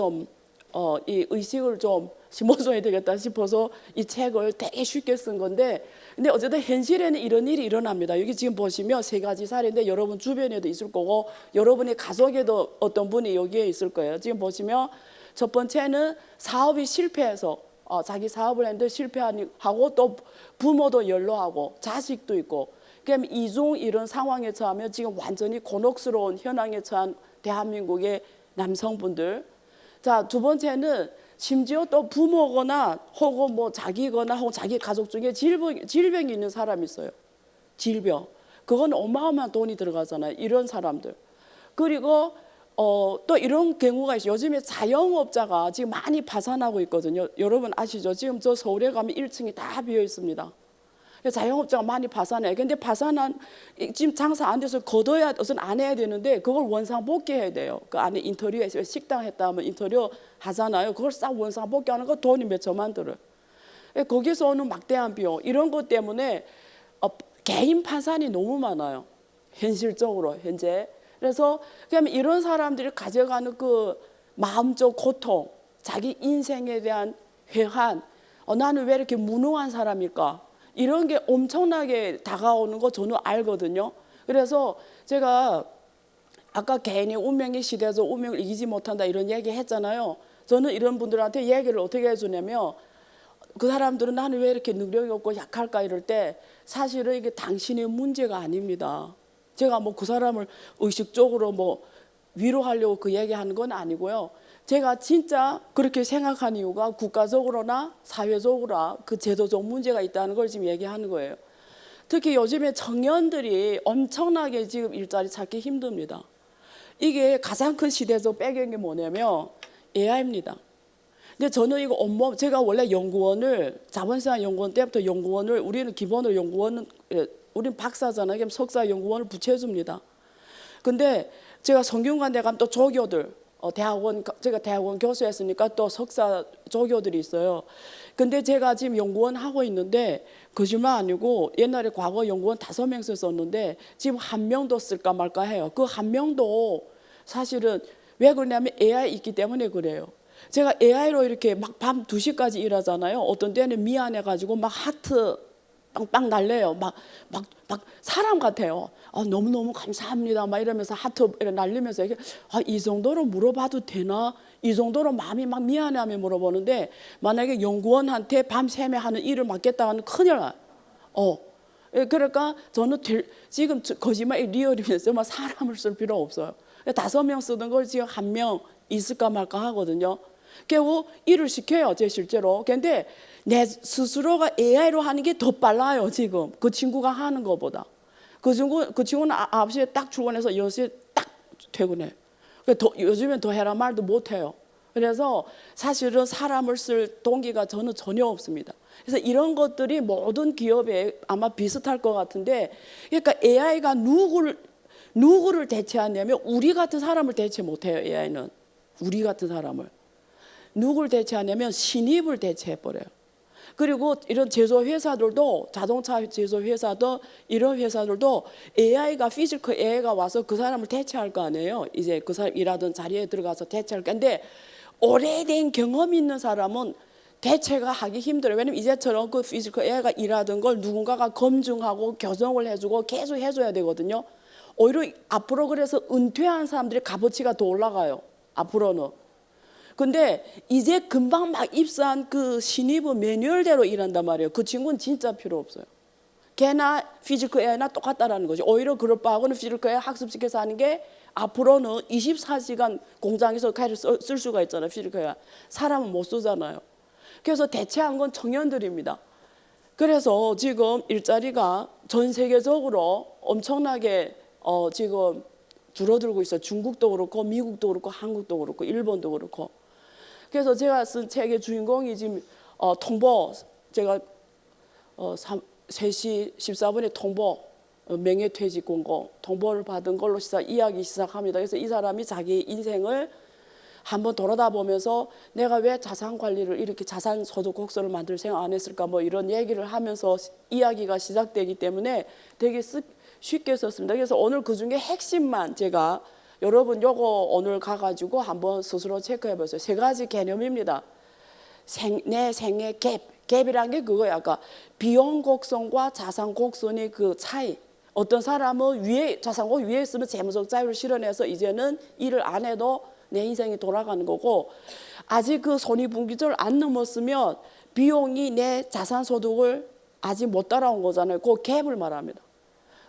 이 의식을 좀 심어줘야 되겠다 싶어서 이 책을 되게 쉽게 쓴 건데, 근데 어쨌든 현실에는 이런 일이 일어납니다. 여기 지금 보시면 3가지 사례인데 여러분 주변에도 있을 거고 여러분의 가족에도 어떤 분이 여기에 있을 거예요. 지금 보시면 첫 번째는 사업이 실패해서 자기 사업을 했는데 실패하고 또 부모도 연로하고 자식도 있고, 그럼 이중 이런 상황에 처하면 지금 완전히 곤혹스러운 현황에 처한 대한민국의 남성분들. 자, 두 번째는 심지어 또 부모거나 혹은 뭐 자기거나 혹은 자기 가족 중에 질병이 있는 사람이 있어요. 질병. 그건 어마어마한 돈이 들어가잖아요. 이런 사람들. 그리고 또 이런 경우가 있어요. 요즘에 자영업자가 지금 많이 파산하고 있거든요. 여러분 아시죠? 지금 저 서울에 가면 1층이 다 비어 있습니다. 자영업자가 많이 파산해. 근데 파산한, 지금 장사 안 돼서 걷어야, 우선 안 해야 되는데, 그걸 원상복귀해야 돼요. 그 안에 인테리어에서 식당 했다 하면 인테리어 하잖아요. 그걸 싹 원상복귀하는 거 돈이 몇 천만 들어요. 거기서 오는 막대한 비용, 이런 것 때문에 개인 파산이 너무 많아요. 현실적으로, 현재. 그래서 그냥 이런 사람들이 가져가는 그 마음적 고통, 자기 인생에 대한 회한, 나는 왜 이렇게 무능한 사람일까? 이런 게 엄청나게 다가오는 거 저는 알거든요. 그래서 제가 아까 개인의 운명의 시대에서 운명을 이기지 못한다 이런 얘기 했잖아요. 저는 이런 분들한테 얘기를 어떻게 해주냐면, 그 사람들은 나는 왜 이렇게 능력이 없고 약할까 이럴 때 사실은 이게 당신의 문제가 아닙니다. 제가 뭐 그 사람을 의식적으로 뭐 위로하려고 그 얘기하는 건 아니고요. 제가 진짜 그렇게 생각한 이유가 국가적으로나 사회적으로 그 제도적 문제가 있다는 걸 지금 얘기하는 거예요. 특히 요즘에 청년들이 엄청나게 지금 일자리 찾기 힘듭니다. 이게 가장 큰 시대적 배경이 뭐냐면 AI입니다. 근데 저는 이거 제가 원래 연구원을, 자본시장 연구원 때부터 연구원을, 우리는 기본으로 연구원은, 우리는 박사잖아요. 그럼 석사 연구원을 부채줍니다. 근데 제가 성균관대 가면 또 조교들, 제가 대학원 교수였으니까 또 석사 조교들이 있어요. 근데 제가 지금 연구원 하고 있는데, 거짓말 아니고 옛날에 과거 연구원 5명 썼었는데 지금 1명도 쓸까 말까 해요. 그 1명도 사실은 왜 그러냐면 AI 있기 때문에 그래요. 제가 AI로 이렇게 막 밤 2시까지 일하잖아요. 어떤 때는 미안해가지고 막 하트 빵빵 날려요. 막 사람 같아요. 너무너무 감사합니다. 막 이러면서 하트 날리면서 이 정도로 물어봐도 되나? 이 정도로 마음이 막 미안해하면 물어보는데, 만약에 연구원한테 밤새며 하는 일을 맡겠다 하면 큰일 나요. 그러니까 저는 지금 거짓말 리얼이면서 막 사람을 쓸 필요 없어요. 5명 쓰던 걸 지금 1명 있을까 말까 하거든요. 결국 일을 시켜요, 제 실제로. 근데 내 스스로가 AI로 하는 게 더 빨라요, 지금. 그 친구가 하는 것보다. 그 친구는 9시에 딱 출근해서 10시에 딱 퇴근해. 요즘엔 더 해라 말도 못해요. 그래서 사실은 사람을 쓸 동기가 저는 전혀 없습니다. 그래서 이런 것들이 모든 기업에 아마 비슷할 것 같은데, 그러니까 AI가 누구를 대체하냐면 우리 같은 사람을 대체 못해요. AI는 우리 같은 사람을 누구를 대체하냐면 신입을 대체해버려요. 그리고 이런 제조회사들도, 자동차 제조회사도, 이런 회사들도 AI가 피지컬 AI가 와서 그 사람을 대체할 거 아니에요. 이제 그 사람 일하던 자리에 들어가서 대체할 건데, 오래된 경험 있는 사람은 대체가 하기 힘들어요. 왜냐면 이제처럼 그 피지컬 AI가 일하던 걸 누군가가 검증하고 교정을 해주고 계속 해줘야 되거든요. 오히려 앞으로 그래서 은퇴한 사람들의 값어치가 더 올라가요. 앞으로는. 근데 이제 금방 막 입사한 그 신입은 매뉴얼대로 일한단 말이에요. 그 친구는 진짜 필요 없어요. 걔나 피지컬 AI나 똑같다라는 거죠. 오히려 그럴 바하고는 피지컬 AI 학습시켜서 하는 게 앞으로는 24시간 공장에서 칼을 쓸 수가 있잖아요. 피지컬 AI. 사람은 못 쓰잖아요. 그래서 대체한 건 청년들입니다. 그래서 지금 일자리가 전 세계적으로 엄청나게 지금 줄어들고 있어요. 중국도 그렇고 미국도 그렇고 한국도 그렇고 일본도 그렇고. 그래서 제가 쓴 책의 주인공이 지금 통보, 제가 3시 14분에 통보, 명예퇴직 공고 통보를 받은 걸로 이야기 시작합니다. 그래서 이 사람이 자기 인생을 한번 돌아다 보면서 내가 왜 자산 관리를 이렇게 자산 소득 곡선을 만들 생각 안 했을까, 뭐 이런 얘기를 하면서 이야기가 시작되기 때문에 되게 쉽게 썼습니다. 그래서 오늘 그 중에 핵심만 제가 여러분 요거 오늘 가가지고 한번 스스로 체크해 보세요. 3가지 개념입니다. 내 생애 갭이란 게 그거야. 아까 비용 곡선과 자산 곡선의 그 차이. 어떤 사람은 자산 곡 위에 있으면 재무적 자유를 실현해서 이제는 일을 안 해도 내 인생이 돌아가는 거고, 아직 그 손익분기점을 안 넘었으면 비용이 내 자산 소득을 아직 못 따라온 거잖아요. 그 갭을 말합니다.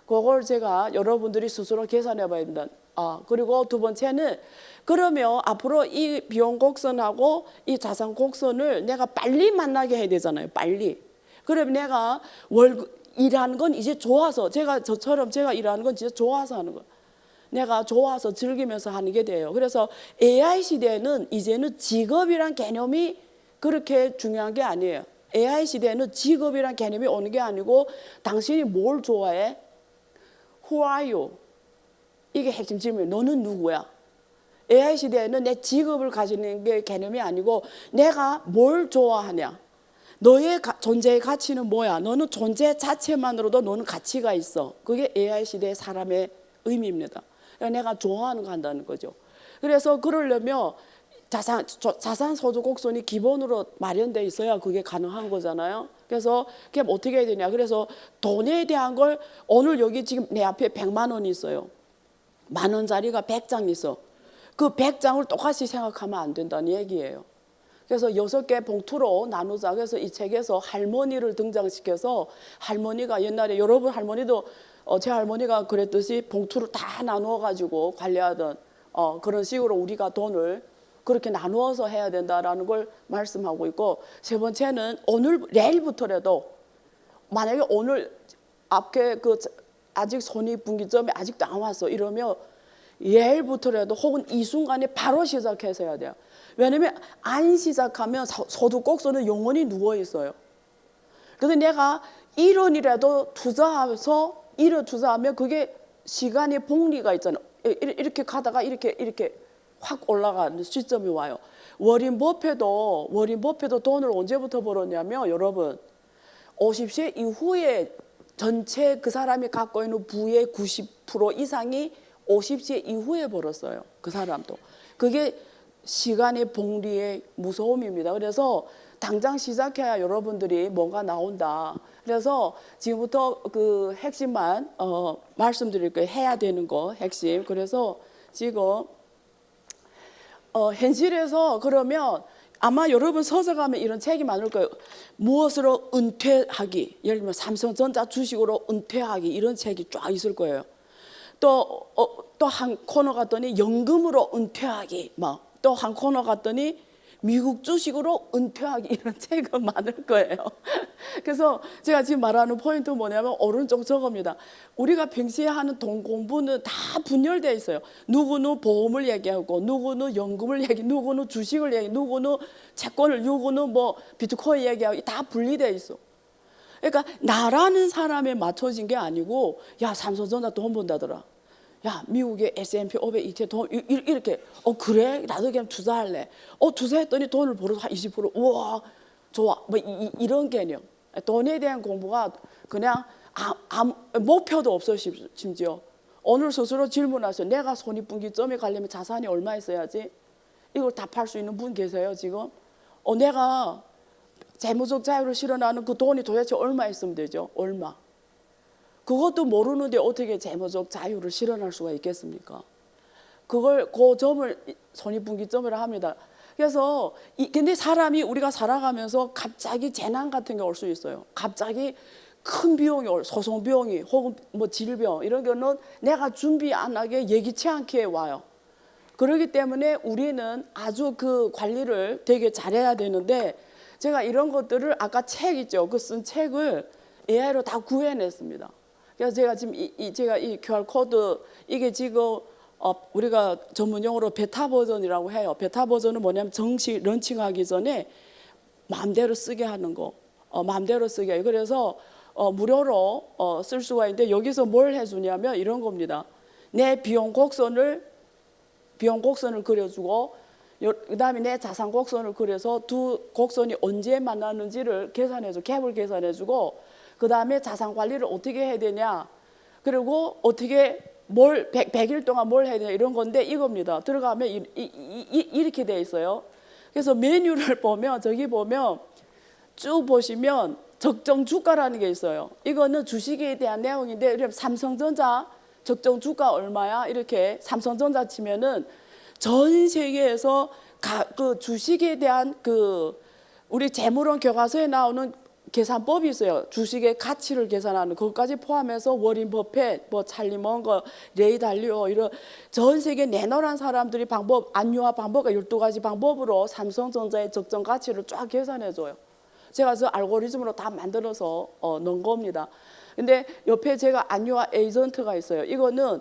그걸 제가 여러분들이 스스로 계산해 봐야 된다. 그리고 두 번째는, 그러면 앞으로 이 비용 곡선하고 이 자산 곡선을 내가 빨리 만나게 해야 되잖아요. 빨리. 그러면 내가 일하는 건 이제 좋아서, 저처럼 제가 일하는 건 진짜 좋아서 하는 거예요. 내가 좋아서 즐기면서 하는 게 돼요. 그래서 AI 시대에는 이제는 직업이란 개념이 그렇게 중요한 게 아니에요. AI 시대에는 직업이란 개념이 오는 게 아니고, 당신이 뭘 좋아해? Who are you? 이게 핵심 질문이에요. 너는 누구야? AI 시대에는 내 직업을 가지는 게 개념이 아니고, 내가 뭘 좋아하냐? 너의 존재의 가치는 뭐야? 너는 존재 자체만으로도 너는 가치가 있어. 그게 AI 시대의 사람의 의미입니다. 내가 좋아하는 거 한다는 거죠. 그래서 그러려면 자산 소득 곡선이 기본으로 마련돼 있어야 그게 가능한 거잖아요. 그래서 그게 어떻게 해야 되냐? 그래서 돈에 대한 걸, 오늘 여기 지금 내 앞에 100만 원이 있어요. 10,000원짜리가 100장 있어. 그 100장을 똑같이 생각하면 안 된다는 얘기예요. 그래서 6개 봉투로 나누자. 그래서 이 책에서 할머니를 등장시켜서, 할머니가 옛날에, 여러분 할머니도 제 할머니가 그랬듯이 봉투를 다 나누어 가지고 관리하던 그런 식으로 우리가 돈을 그렇게 나누어서 해야 된다라는 걸 말씀하고 있고, 세 번째는 내일부터라도, 만약에 오늘 앞에 아직 손익분기점이 아직도 안 왔어 이러면 내일부터라도, 혹은 이 순간에 바로 시작해서 해야 돼요. 왜냐면 안 시작하면 소득 곡선은 영원히 누워 있어요. 그런데 내가 1원이라도 투자하면 그게 시간의 복리가 있잖아요. 이렇게 가다가 이렇게 확 올라가는 시점이 와요. 워린 버핏도 돈을 언제부터 벌었냐면, 여러분 50세 이후에 전체 그 사람이 갖고 있는 부의 90% 이상이 50세 이후에 벌었어요. 그 사람도. 그게 시간의 복리의 무서움입니다. 그래서 당장 시작해야 여러분들이 뭔가 나온다. 그래서 지금부터 그 핵심만 말씀드릴 거예요. 해야 되는 거 핵심. 그래서 지금 현실에서, 그러면 아마 여러분 서적 가면 이런 책이 많을 거예요. 무엇으로 은퇴하기, 예를 들면 삼성전자 주식으로 은퇴하기, 이런 책이 쫙 있을 거예요. 또 한 코너 갔더니 연금으로 은퇴하기, 또 한 코너 갔더니 미국 주식으로 은퇴하기 이런 책은 많을 거예요. 그래서 제가 지금 말하는 포인트 뭐냐면 오른쪽 저겁니다. 우리가 평소에 하는 돈 공부는 다 분열되어 있어요. 누구는 보험을 얘기하고, 누구는 연금을 얘기, 누구는 주식을 얘기, 누구는 채권을, 누구는 뭐 비트코인 얘기하고, 다 분리되어 있어. 그러니까 나라는 사람에 맞춰진 게 아니고, 야, 삼성전자 돈 번다더라. 야, 미국의 S&P 500 ETF 돈 이렇게 그래? 나도 그냥 투자할래. 투자했더니 돈을 벌어서 한 20%. 우와, 좋아. 뭐 이런 개념. 돈에 대한 공부가 그냥 목표도 없어요. 심지어 오늘 스스로 질문하세요. 내가 손익분기점에 가려면 자산이 얼마 있어야지? 이걸 답할 수 있는 분 계세요 지금? 내가 재무적 자유를 실현하는 그 돈이 도대체 얼마 있으면 되죠? 얼마? 그것도 모르는데 어떻게 재무적 자유를 실현할 수가 있겠습니까? 그 점을 손익분기점이라 합니다. 그래서 근데 사람이 우리가 살아가면서 갑자기 재난 같은 게 올 수 있어요. 갑자기 큰 비용이 소송 비용이 혹은 뭐 질병 이런 거는 내가 준비 안 하게 예기치 않게 와요. 그렇기 때문에 우리는 아주 그 관리를 되게 잘해야 되는데 제가 이런 것들을 아까 책 있죠. 그 쓴 책을 AI로 다 구해냈습니다. 그래서 제가 지금 제가 이 QR 코드 이게 지금 우리가 전문 용어로 베타 버전이라고 해요. 베타 버전은 뭐냐면 정식 런칭하기 전에 마음대로 쓰게 하는 거, 마음대로 쓰게 해요. 그래서 무료로 쓸 수가 있는데 여기서 뭘 해주냐면 이런 겁니다. 내 비용 곡선을 그려주고 그다음에 내 자산 곡선을 그려서 두 곡선이 언제 만나는지를 계산해줘, 갭을 계산해주고 그다음에 자산 관리를 어떻게 해야 되냐, 그리고 어떻게 100일 동안 뭘 해야 되냐 이런 건데 이겁니다. 들어가면 이렇게 돼 있어요. 그래서 메뉴를 보면 저기 보면 쭉 보시면 적정 주가라는 게 있어요. 이거는 주식에 대한 내용인데 삼성전자 적정 주가 얼마야? 이렇게 삼성전자 치면은 전 세계에서 그 주식에 대한 그 우리 재무론 교과서에 나오는 계산법이 있어요. 주식의 가치를 계산하는 그것까지 포함해서 워린 버핏, 뭐 찰리 먼거, 레이 달리오 이런 전 세계 내노란 사람들이 안유화 방법과 12가지 방법으로 삼성전자의 적정 가치를 쫙 계산해 줘요. 제가 저 알고리즘으로 다 만들어서 넣은 겁니다. 근데 옆에 제가 안유화 에이전트가 있어요. 이거는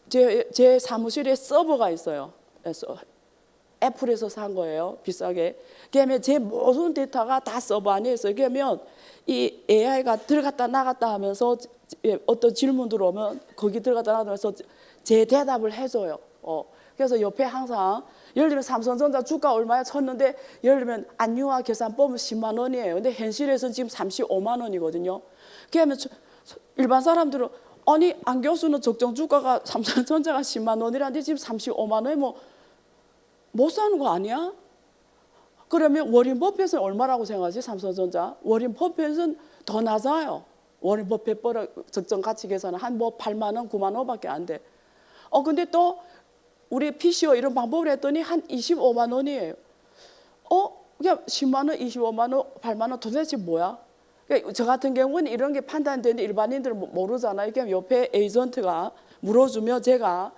제 사무실에 서버가 있어요. 애플에서 산 거예요. 비싸게. 그러면 제 모든 데이터가 다 서버 안에 있어요. 그러면 이 AI가 들어갔다 나갔다 하면서 어떤 질문 들어오면 거기 들어갔다 나갔다 하면서 제 대답을 해줘요. 그래서 옆에 항상 예를 들면 삼성전자 주가 얼마야 쳤는데 예를 들면 안유화 계산법은 10만 원이에요. 근데 현실에서는 지금 35만 원이거든요. 그러면 일반 사람들은 아니 안 교수는 적정 주가가 삼성전자가 10만 원이라는데 지금 35만 원이 못 사는 거 아니야? 그러면 워린 버핏은 얼마라고 생각하지? 삼성전자 워린 버핏은 더 낮아요. 워린 버핏 적정 가치 계산은 한 8만 원, 9만 원밖에 안 돼. 근데 또 우리 PCO 이런 방법을 했더니 한 25만 원이에요. 그냥 10만 원, 25만 원, 8만 원 도대체 뭐야? 그러니까 저 같은 경우는 이런 게 판단되는데 일반인들은 모르잖아요. 그냥 옆에 에이전트가 물어주면 제가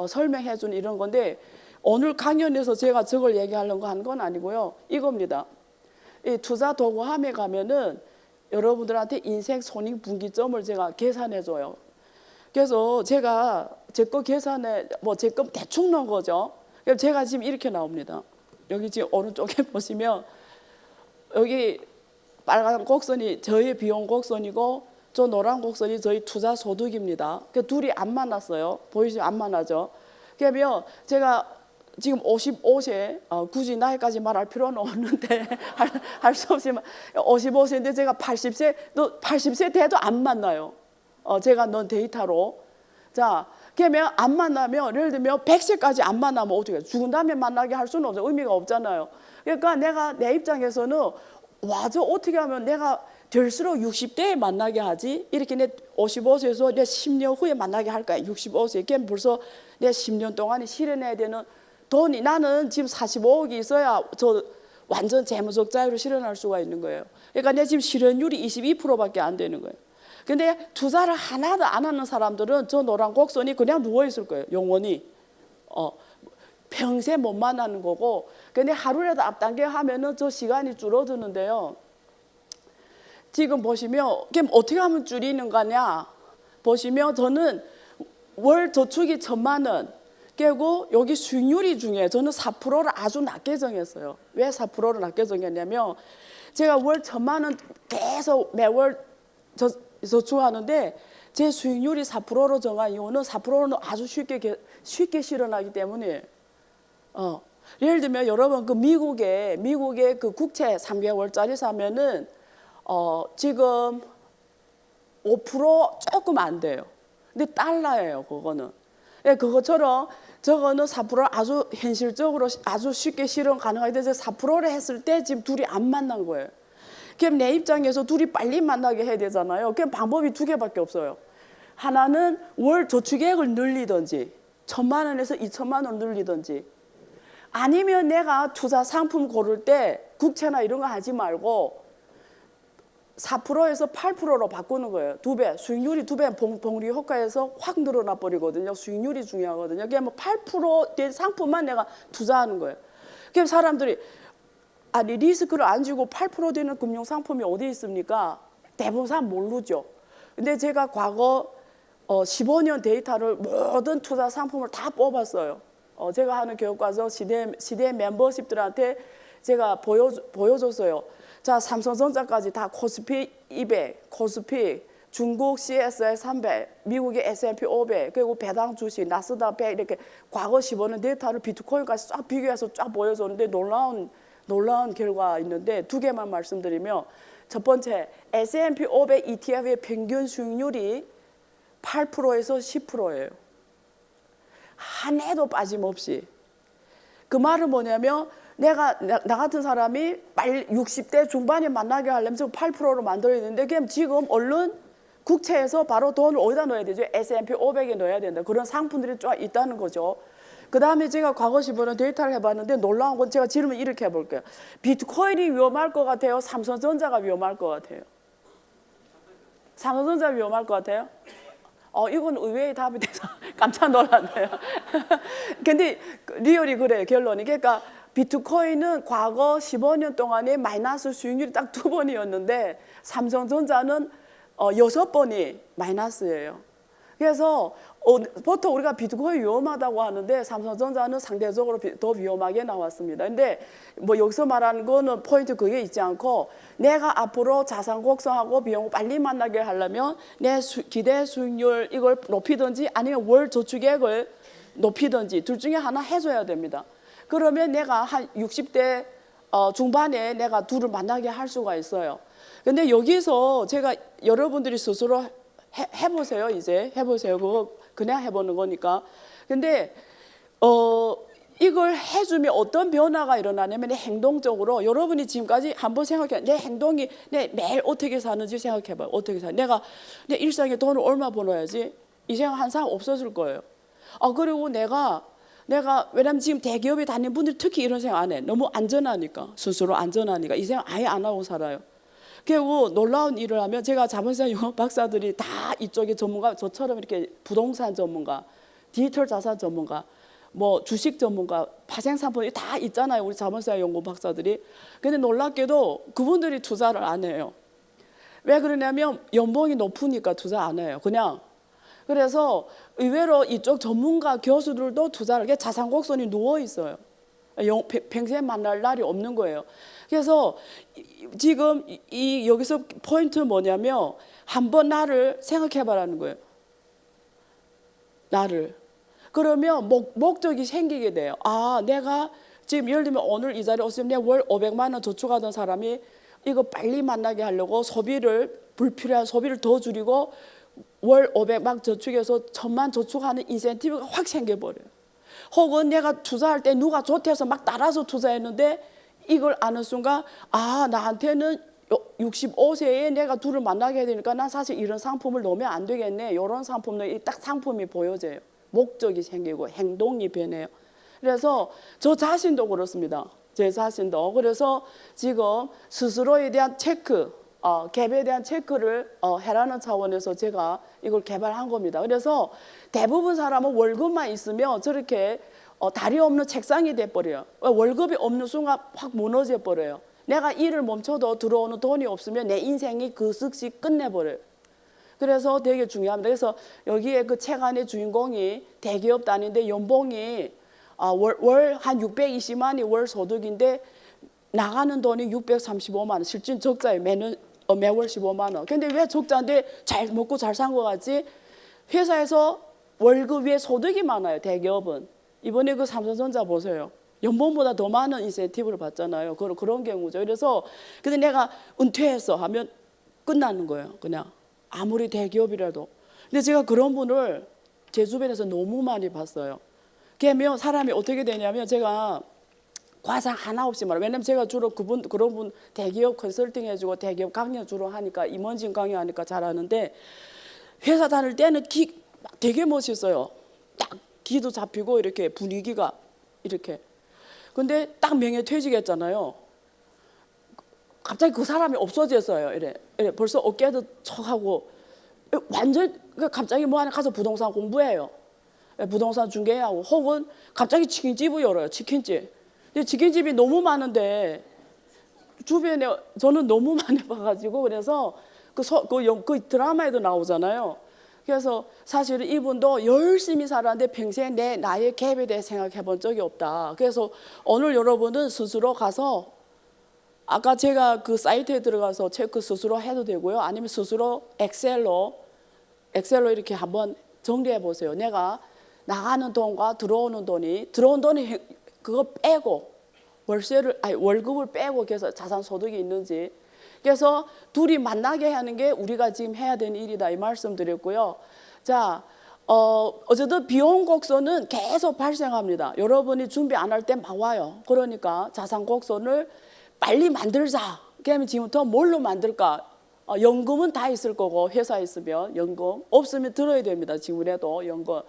설명해 준 이런 건데 오늘 강연에서 제가 저걸 얘기하려고 한 건 아니고요. 이겁니다. 이 투자 도구함에 가면은 여러분들한테 인생 손익분기점을 제가 계산해 줘요. 그래서 제가 제 거 계산해 제 거 대충 넣은 거죠. 그럼 제가 지금 이렇게 나옵니다. 여기 지금 오른쪽에 보시면 여기 빨간 곡선이 저희 비용 곡선이고 저 노란 곡선이 저희 투자 소득입니다. 그 둘이 안 만났어요. 보이시죠? 안 만나죠. 그러면 제가 지금 55세 굳이 나이까지 말할 필요는 없는데 할 수 없지만 55세인데 제가 80세 돼도 안 만나요. 제가 넣은 데이터로. 자, 그러면 안 만나면 예를 들면 100세까지 안 만나면 어떻게 해요? 죽은 다음에 만나게 할 수는 없어요. 의미가 없잖아요. 그러니까 내가 내 입장에서는 저 어떻게 하면 내가 될수록 60대에 만나게 하지? 이렇게 내 55세에서 내 10년 후에 만나게 할까요? 65세. 그럼 벌써 내 10년 동안에 실현해야 되는 돈이 나는 지금 45억이 있어야 저 완전 재무적 자유를 실현할 수가 있는 거예요. 그러니까 내 지금 실현율이 22%밖에 안 되는 거예요. 근데 투자를 하나도 안 하는 사람들은 저 노란 곡선이 그냥 누워 있을 거예요. 영원히. 평생 못 만나는 거고, 근데 하루라도 앞당겨 하면은 저 시간이 줄어드는데요. 지금 보시면 그럼 어떻게 하면 줄이는 거냐 보시면 저는 월 저축이 1,000만 원 그리고 여기 수익률이 중요해요. 저는 4%를 아주 낮게 정했어요. 왜 4%를 낮게 정했냐면 제가 월 1,000만 원 계속 매월 저축하는데 제 수익률이 4%로 정한 이유는 4%는 아주 쉽게 실현하기 때문에 예를 들면 여러분 그 미국의 그 국채 3개월짜리 사면은 지금 5% 조금 안 돼요. 근데 달러예요, 그거는. 예, 그것처럼 저거는 4% 아주 현실적으로 아주 쉽게 실현 가능하게 돼서 4%를 했을 때 지금 둘이 안 만난 거예요. 그럼 내 입장에서 둘이 빨리 만나게 해야 되잖아요. 그럼 방법이 2개밖에 없어요. 하나는 월 저축액을 늘리든지 1,000만 원에서 2,000만 원 늘리든지 아니면 내가 투자 상품 고를 때 국채나 이런 거 하지 말고 4%에서 8%로 바꾸는 거예요. 2배, 수익률이 2배 복리 효과에서 확 늘어나 버리거든요. 수익률이 중요하거든요. 그냥 뭐 8%된 상품만 내가 투자하는 거예요. 그럼 사람들이 아니 리스크를 안 지고 8% 되는 금융 상품이 어디 있습니까? 대부분 사람 모르죠. 근데 제가 과거 15년 데이터를 모든 투자 상품을 다 뽑았어요. 제가 하는 교육과정 시대 멤버십들한테 제가 보여줬어요. 자, 삼성전자까지 다 코스피 200, 코스피, 중국 CSI 300, 미국의 S&P 500, 그리고 배당 주식, 나스닥 100 이렇게 과거 15년 데이터를 비트코인까지 쫙 비교해서 쫙 보여줬는데 놀라운 결과 있는데 2개만 말씀드리면 첫 번째 S&P 500 ETF의 평균 수익률이 8%에서 10%예요. 한 해도 빠짐없이. 그 말은 뭐냐면 나 같은 사람이 빨리 60대 중반에 만나게 하려면 8%로 만들어야 되는데 그럼 지금 얼른 국채에서 바로 돈을 어디다 넣어야 되죠? S&P 500에 넣어야 된다. 그런 상품들이 쫙 있다는 거죠. 그 다음에 제가 과거 15년 데이터를 해봤는데 놀라운 건 제가 질문 이렇게 해볼게요. 비트코인이 위험할 것 같아요? 삼성전자가 위험할 것 같아요? 삼성전자가 위험할 것 같아요? 이건 의외의 답이 돼서 깜짝 놀랐네요. 근데 리얼이 그래요, 결론이. 그러니까 비트코인은 과거 15년 동안에 마이너스 수익률이 딱 2번이었는데 삼성전자는 6번이 마이너스예요. 그래서 보통 우리가 비트코인 위험하다고 하는데 삼성전자는 상대적으로 더 위험하게 나왔습니다. 근데 뭐 여기서 말하는 거는 포인트 그게 있지 않고 내가 앞으로 자산 곡선하고 비용을 빨리 만나게 하려면 내 기대 수익률 이걸 높이든지 아니면 월 저축액을 높이든지 둘 중에 하나 해줘야 됩니다. 그러면 내가 한 60대 중반에 내가 둘을 만나게 할 수가 있어요. 근데 여기서 제가 여러분들이 스스로 해보세요. 이제 해보세요. 그거 그냥 해보는 거니까. 근데 이걸 해주면 어떤 변화가 일어나냐면 행동적으로 여러분이 지금까지 한번 생각해. 내 행동이 내 매일 어떻게 사는지 생각해봐요. 어떻게 사? 내가 내 일상에 돈을 얼마 벌어야지? 이 생각 한 사람 없어질 거예요. 그리고 내가 왜냐면 지금 대기업에 다니는 분들이 특히 이런 생각 안 해. 너무 안전하니까. 스스로 안전하니까. 이 생각 아예 안 하고 살아요. 그리고 놀라운 일을 하면 제가 자본시장 영업 박사들이 다 이쪽에 전문가, 저처럼 이렇게 부동산 전문가, 디지털 자산 전문가, 뭐 주식 전문가, 파생상품이 다 있잖아요. 우리 자본시장 연구 박사들이. 근데 놀랍게도 그분들이 투자를 안 해요. 왜 그러냐면 연봉이 높으니까 투자 안 해요. 그냥. 그래서 의외로 이쪽 전문가 교수들도 투자를 해. 자산 곡선이 누워 있어요. 평생 만날 날이 없는 거예요. 그래서 지금 여기서 포인트는 뭐냐면 한번 나를 생각해봐라는 거예요. 나를. 그러면 목적이 생기게 돼요. 내가 지금 예를 들면 오늘 이 자리에 없으면 내가 월 500만 원 저축하던 사람이 이거 빨리 만나게 하려고 불필요한 소비를 더 줄이고 월 500만 저축해서 1,000만 저축하는 인센티브가 확 생겨버려요. 혹은 내가 투자할 때 누가 좋대서 막 따라서 투자했는데 이걸 아는 순간 나한테는 65세에 내가 둘을 만나게 해야 되니까 난 사실 이런 상품을 넣으면 안 되겠네. 이런 상품은 딱 상품이 보여져요. 목적이 생기고 행동이 변해요. 그래서 저 자신도 그렇습니다. 제 자신도. 그래서 지금 스스로에 대한 체크, 갭에 대한 체크를 해라는 차원에서 제가 이걸 개발한 겁니다. 그래서 대부분 사람은 월급만 있으면 저렇게 다리 없는 책상이 돼버려요. 월급이 없는 순간 확 무너져 버려요. 내가 일을 멈춰도 들어오는 돈이 없으면 내 인생이 그 즉시 끝내버려요. 그래서 되게 중요합니다. 그래서 여기에 그 책 안의 주인공이 대기업 다니는데 연봉이 월 한 620만이 월 소득인데 나가는 돈이 635만 원. 실질 적자예요. 매월 15만 원. 근데 왜 적자인데 잘 먹고 잘 산 것 같지? 회사에서 월급 위에 소득이 많아요. 대기업은. 이번에 그 삼성전자 보세요. 연봉보다 더 많은 인센티브를 받잖아요. 그런 경우죠. 그래서 근데 내가 은퇴했어 하면 끝나는 거예요. 그냥 아무리 대기업이라도. 근데 제가 그런 분을 제 주변에서 너무 많이 봤어요. 그러면 사람이 어떻게 되냐면 제가 과장 하나 없이 말해요. 왜냐면 제가 주로 그런 분 대기업 컨설팅 해주고 대기업 강연 주로 하니까 임원진 강의하니까 잘하는데 회사 다닐 때는 되게 멋있어요. 딱 기도 잡히고 이렇게 분위기가 이렇게. 근데 딱 명예퇴직했잖아요. 갑자기 그 사람이 없어졌어요. 이래 벌써 어깨도 척하고 완전 갑자기 뭐 하나 가서 부동산 공부해요. 부동산 중개하고 혹은 갑자기 치킨집을 열어요. 치킨집. 근데 치킨집이 너무 많은데 주변에 저는 너무 많이 봐가지고 그래서 그 드라마에도 나오잖아요. 그래서 사실은 이분도 열심히 살았는데 평생 나의 갭에 대해 생각해 본 적이 없다. 그래서 오늘 여러분은 스스로 가서 아까 제가 그 사이트에 들어가서 체크 스스로 해도 되고요. 아니면 스스로 엑셀로 이렇게 한번 정리해 보세요. 내가 나가는 돈과 들어온 돈이 그거 빼고 월급을 빼고 그래서 자산 소득이 있는지. 그래서 둘이 만나게 하는 게 우리가 지금 해야 되는 일이다 이 말씀드렸고요. 자, 어쨌든 비용 곡선은 계속 발생합니다. 여러분이 준비 안 할 때 막 와요. 그러니까 자산 곡선을 빨리 만들자. 그러면 지금부터 뭘로 만들까? 연금은 다 있을 거고 회사에 있으면 연금 없으면 들어야 됩니다. 지금이라도 연금.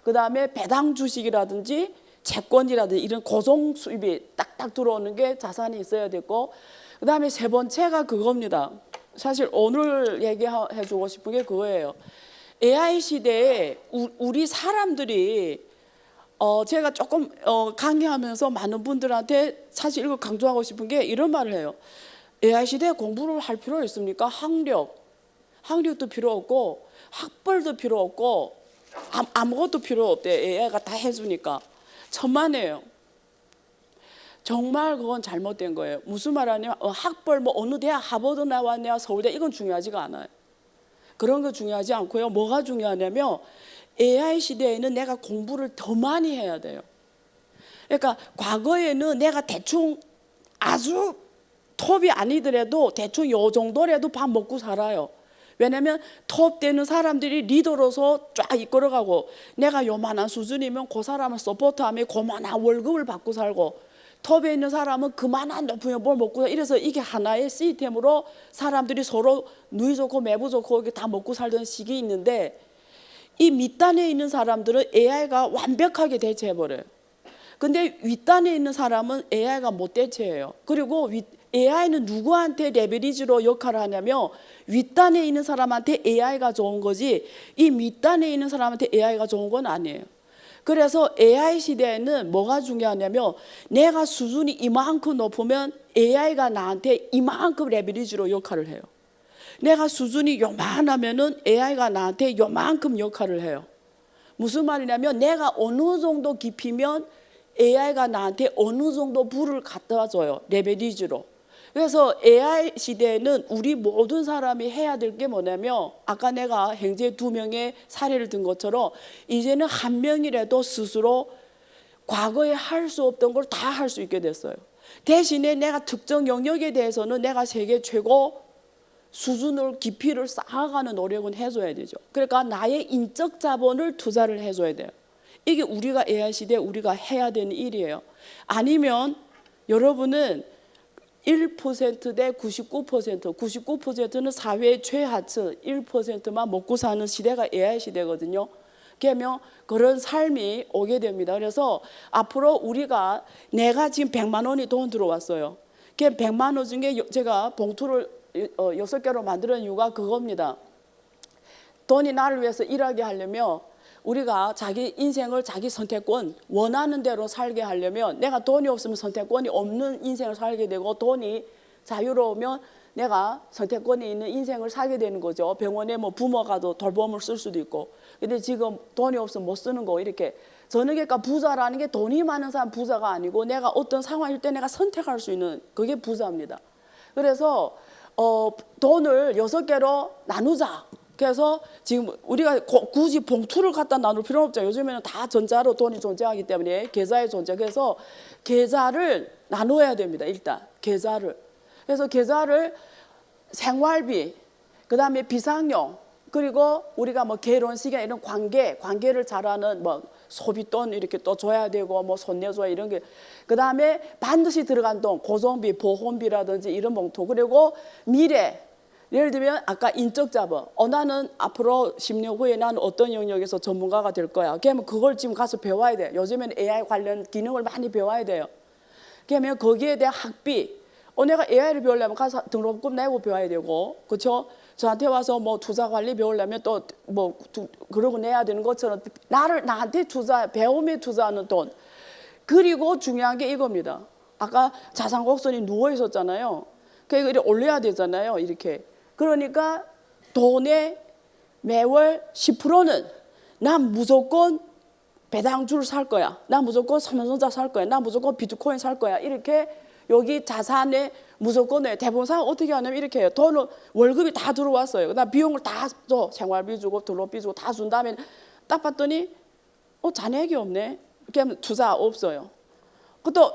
그다음에 배당 주식이라든지 채권이라든지 이런 고정 수입이 딱딱 들어오는 게 자산이 있어야 되고 그다음에 세 번째가 그겁니다. 사실 오늘 얘기해 주고 싶은 게 그거예요. AI 시대에 우리 사람들이 제가 조금 강의하면서 많은 분들한테 사실 이거 강조하고 싶은 게 이런 말을 해요. AI 시대에 공부를 할 필요 있습니까? 학력도 필요 없고 학벌도 필요 없고 아무것도 필요 없대. AI가 다 해주니까. 천만에요. 정말 그건 잘못된 거예요. 무슨 말하냐면 학벌 뭐 어느 대학 하버드 나왔냐 서울대 이건 중요하지가 않아요. 그런 거 중요하지 않고요. 뭐가 중요하냐면 AI 시대에는 내가 공부를 더 많이 해야 돼요. 그러니까 과거에는 내가 대충 아주 톱이 아니더라도 대충 요 정도라도 밥 먹고 살아요. 왜냐하면 톱 되는 사람들이 리더로서 쫙 이끌어가고 내가 요만한 수준이면 그 사람을 서포트하며 그만한 월급을 받고 살고 톱에 있는 사람은 그만한 높은 연봉을 먹고 살고 이래서 이게 하나의 시스템으로 사람들이 서로 누이 좋고 매부 좋고 이게 다 먹고 살던 시기 있는데 이 밑단에 있는 사람들은 AI가 완벽하게 대체해버려요. 근데 윗단에 있는 사람은 AI가 못 대체해요. 그리고 AI는 누구한테 레버리지로 역할을 하냐면 윗단에 있는 사람한테 AI가 좋은 거지 이 밑단에 있는 사람한테 AI가 좋은 건 아니에요. 그래서 AI 시대에는 뭐가 중요하냐면 내가 수준이 이만큼 높으면 AI가 나한테 이만큼 레버리지로 역할을 해요. 내가 수준이 요만하면은 AI가 나한테 요만큼 역할을 해요. 무슨 말이냐면 내가 어느 정도 깊이면 AI가 나한테 어느 정도 부를 갖다 줘요. 레버리지로. 그래서 AI 시대에는 우리 모든 사람이 해야 될 게 뭐냐면 아까 내가 행제 2명의 사례를 든 것처럼 이제는 한 명이라도 스스로 과거에 할 수 없던 걸 다 할 수 있게 됐어요. 대신에 내가 특정 영역에 대해서는 내가 세계 최고 수준을 깊이를 쌓아가는 노력은 해줘야 되죠. 그러니까 나의 인적 자본을 투자를 해줘야 돼요. 이게 우리가 AI 시대에 우리가 해야 되는 일이에요. 아니면 여러분은 1% 대 99%, 99%는 사회의 최하층 1%만 먹고 사는 시대가 AI 시대거든요. 그러면 그런 삶이 오게 됩니다. 그래서 앞으로 우리가 내가 지금 100만 원이 돈 들어왔어요. 그 100만 원 중에 제가 봉투를 6개로 만드는 이유가 그겁니다. 돈이 나를 위해서 일하게 하려면 우리가 자기 인생을 자기 선택권 원하는 대로 살게 하려면 내가 돈이 없으면 선택권이 없는 인생을 살게 되고 돈이 자유로우면 내가 선택권이 있는 인생을 살게 되는 거죠. 병원에 뭐 부모가 더 돌봄을 쓸 수도 있고. 근데 지금 돈이 없으면 못 쓰는 거 이렇게. 저는 그러니까 부자라는 게 돈이 많은 사람 부자가 아니고 내가 어떤 상황일 때 내가 선택할 수 있는 그게 부자입니다. 그래서 돈을 6개로 나누자. 그래서 지금 우리가 굳이 봉투를 갖다 나눌 필요는 없죠. 요즘에는 다 전자로 돈이 존재하기 때문에 계좌에 존재. 그래서 계좌를 나눠야 됩니다. 일단 계좌를. 그래서 계좌를 생활비, 그다음에 비상용, 그리고 우리가 뭐 결혼식이나 이런 관계를 잘하는 뭐 소비돈 이렇게 또 줘야 되고 뭐 손 내줘야 이런 게, 그다음에 반드시 들어간 돈, 고정비, 보험비라든지 이런 봉투, 그리고 미래. 예를 들면 아까 인적 자본, 나는 앞으로 10년 후에 나는 어떤 영역에서 전문가가 될 거야. 그러면 그걸 지금 가서 배워야 돼. 요즘에는 AI 관련 기능을 많이 배워야 돼요. 그러면 거기에 대한 학비, 내가 AI를 배우려면 가서 등록금 내고 배워야 되고, 그렇죠? 저한테 와서 뭐 투자 관리 배우려면 또 뭐 그러고 내야 되는 것처럼 나한테 배움에 투자하는 돈. 그리고 중요한 게 이겁니다. 아까 자산 곡선이 누워 있었잖아요. 그러니까 이거 올려야 되잖아요. 이렇게. 그러니까 돈의 매월 10%는 난 무조건 배당주를 살 거야. 난 무조건 삼성전자 살 거야. 난 무조건 비트코인 살 거야. 이렇게 여기 자산에 무조건 대부분 사람 어떻게 하냐면 이렇게 해요. 돈을 월급이 다 들어왔어요. 그다음 비용을 다 줘. 생활비 주고 등록비 주고 다 준 다음에 딱 봤더니 잔액이 없네. 그러면 투자 없어요. 또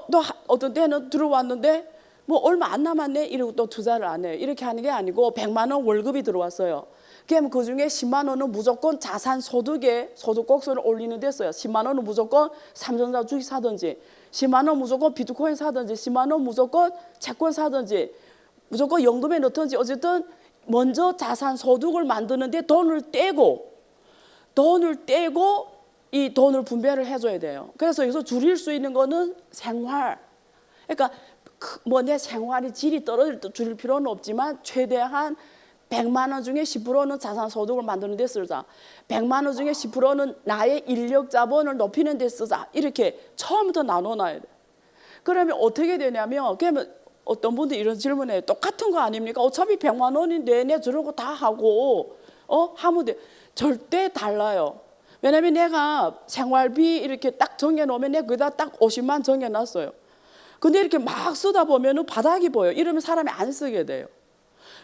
어떤 때는 들어왔는데 뭐 얼마 안 남았네 이러고 또 투자를 안 해요. 이렇게 하는 게 아니고 100만 원 월급이 들어왔어요. 그럼 그중에 10만 원은 무조건 자산 소득에 소득 곡선을 올리는 데 써요. 10만 원은 무조건 삼성전자 주식 사든지, 10만 원 무조건 비트코인 사든지, 10만 원 무조건 채권 사든지, 무조건 연금에 넣든지, 어쨌든 먼저 자산 소득을 만드는데 돈을 떼고 이 돈을 분배를 해줘야 돼요. 그래서 여기서 줄일 수 있는 거는 생활. 그러니까 뭐 내 생활의 질이 떨어질 때 줄일 필요는 없지만 최대한 100만 원 중에 10%는 자산 소득을 만드는 데 쓰자. 100만 원 중에 10%는 나의 인력 자본을 높이는 데 쓰자. 이렇게 처음부터 나눠놔야 돼. 그러면 어떻게 되냐면, 그러면 어떤 분들이 이런 질문해요. 똑같은 거 아닙니까? 어차피 100만 원인데 내 저런 거 다 하고 하면 돼. 절대 달라요. 왜냐면 내가 생활비 이렇게 딱 정해놓으면 내가 거기다 딱 50만 정해놨어요. 근데 이렇게 막 쓰다 보면은 바닥이 보여요. 이러면 사람이 안 쓰게 돼요.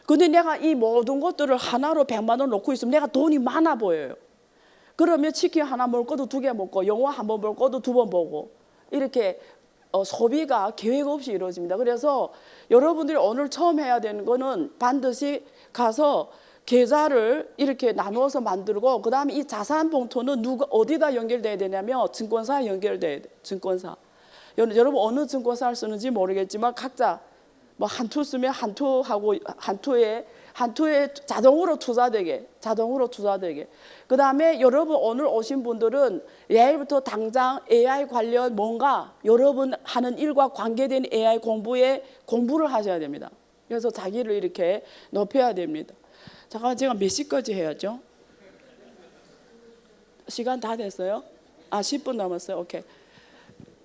근데 내가 이 모든 것들을 하나로 100만 원 놓고 있으면 내가 돈이 많아 보여요. 그러면 치킨 하나 먹을 것도 2개 먹고, 영화 한 번 볼 것도 2번 보고, 이렇게 소비가 계획 없이 이루어집니다. 그래서 여러분들이 오늘 처음 해야 되는 거는 반드시 가서 계좌를 이렇게 나누어서 만들고, 그 다음에 이 자산 봉투는 어디다 연결돼야 되냐면 증권사에 연결돼야 돼. 증권사. 여러분 어느 증권사를 쓰는지 모르겠지만 각자 뭐 한 투 쓰면 한 투하고 한 투에 자동으로 투자되게. 그 다음에 여러분 오늘 오신 분들은 내일부터 당장 AI 관련 뭔가 여러분 하는 일과 관계된 AI 공부를 하셔야 됩니다. 그래서 자기를 이렇게 높여야 됩니다. 잠깐만, 제가 몇 시까지 해야죠? 시간 다 됐어요? 10분 남았어요. 오케이.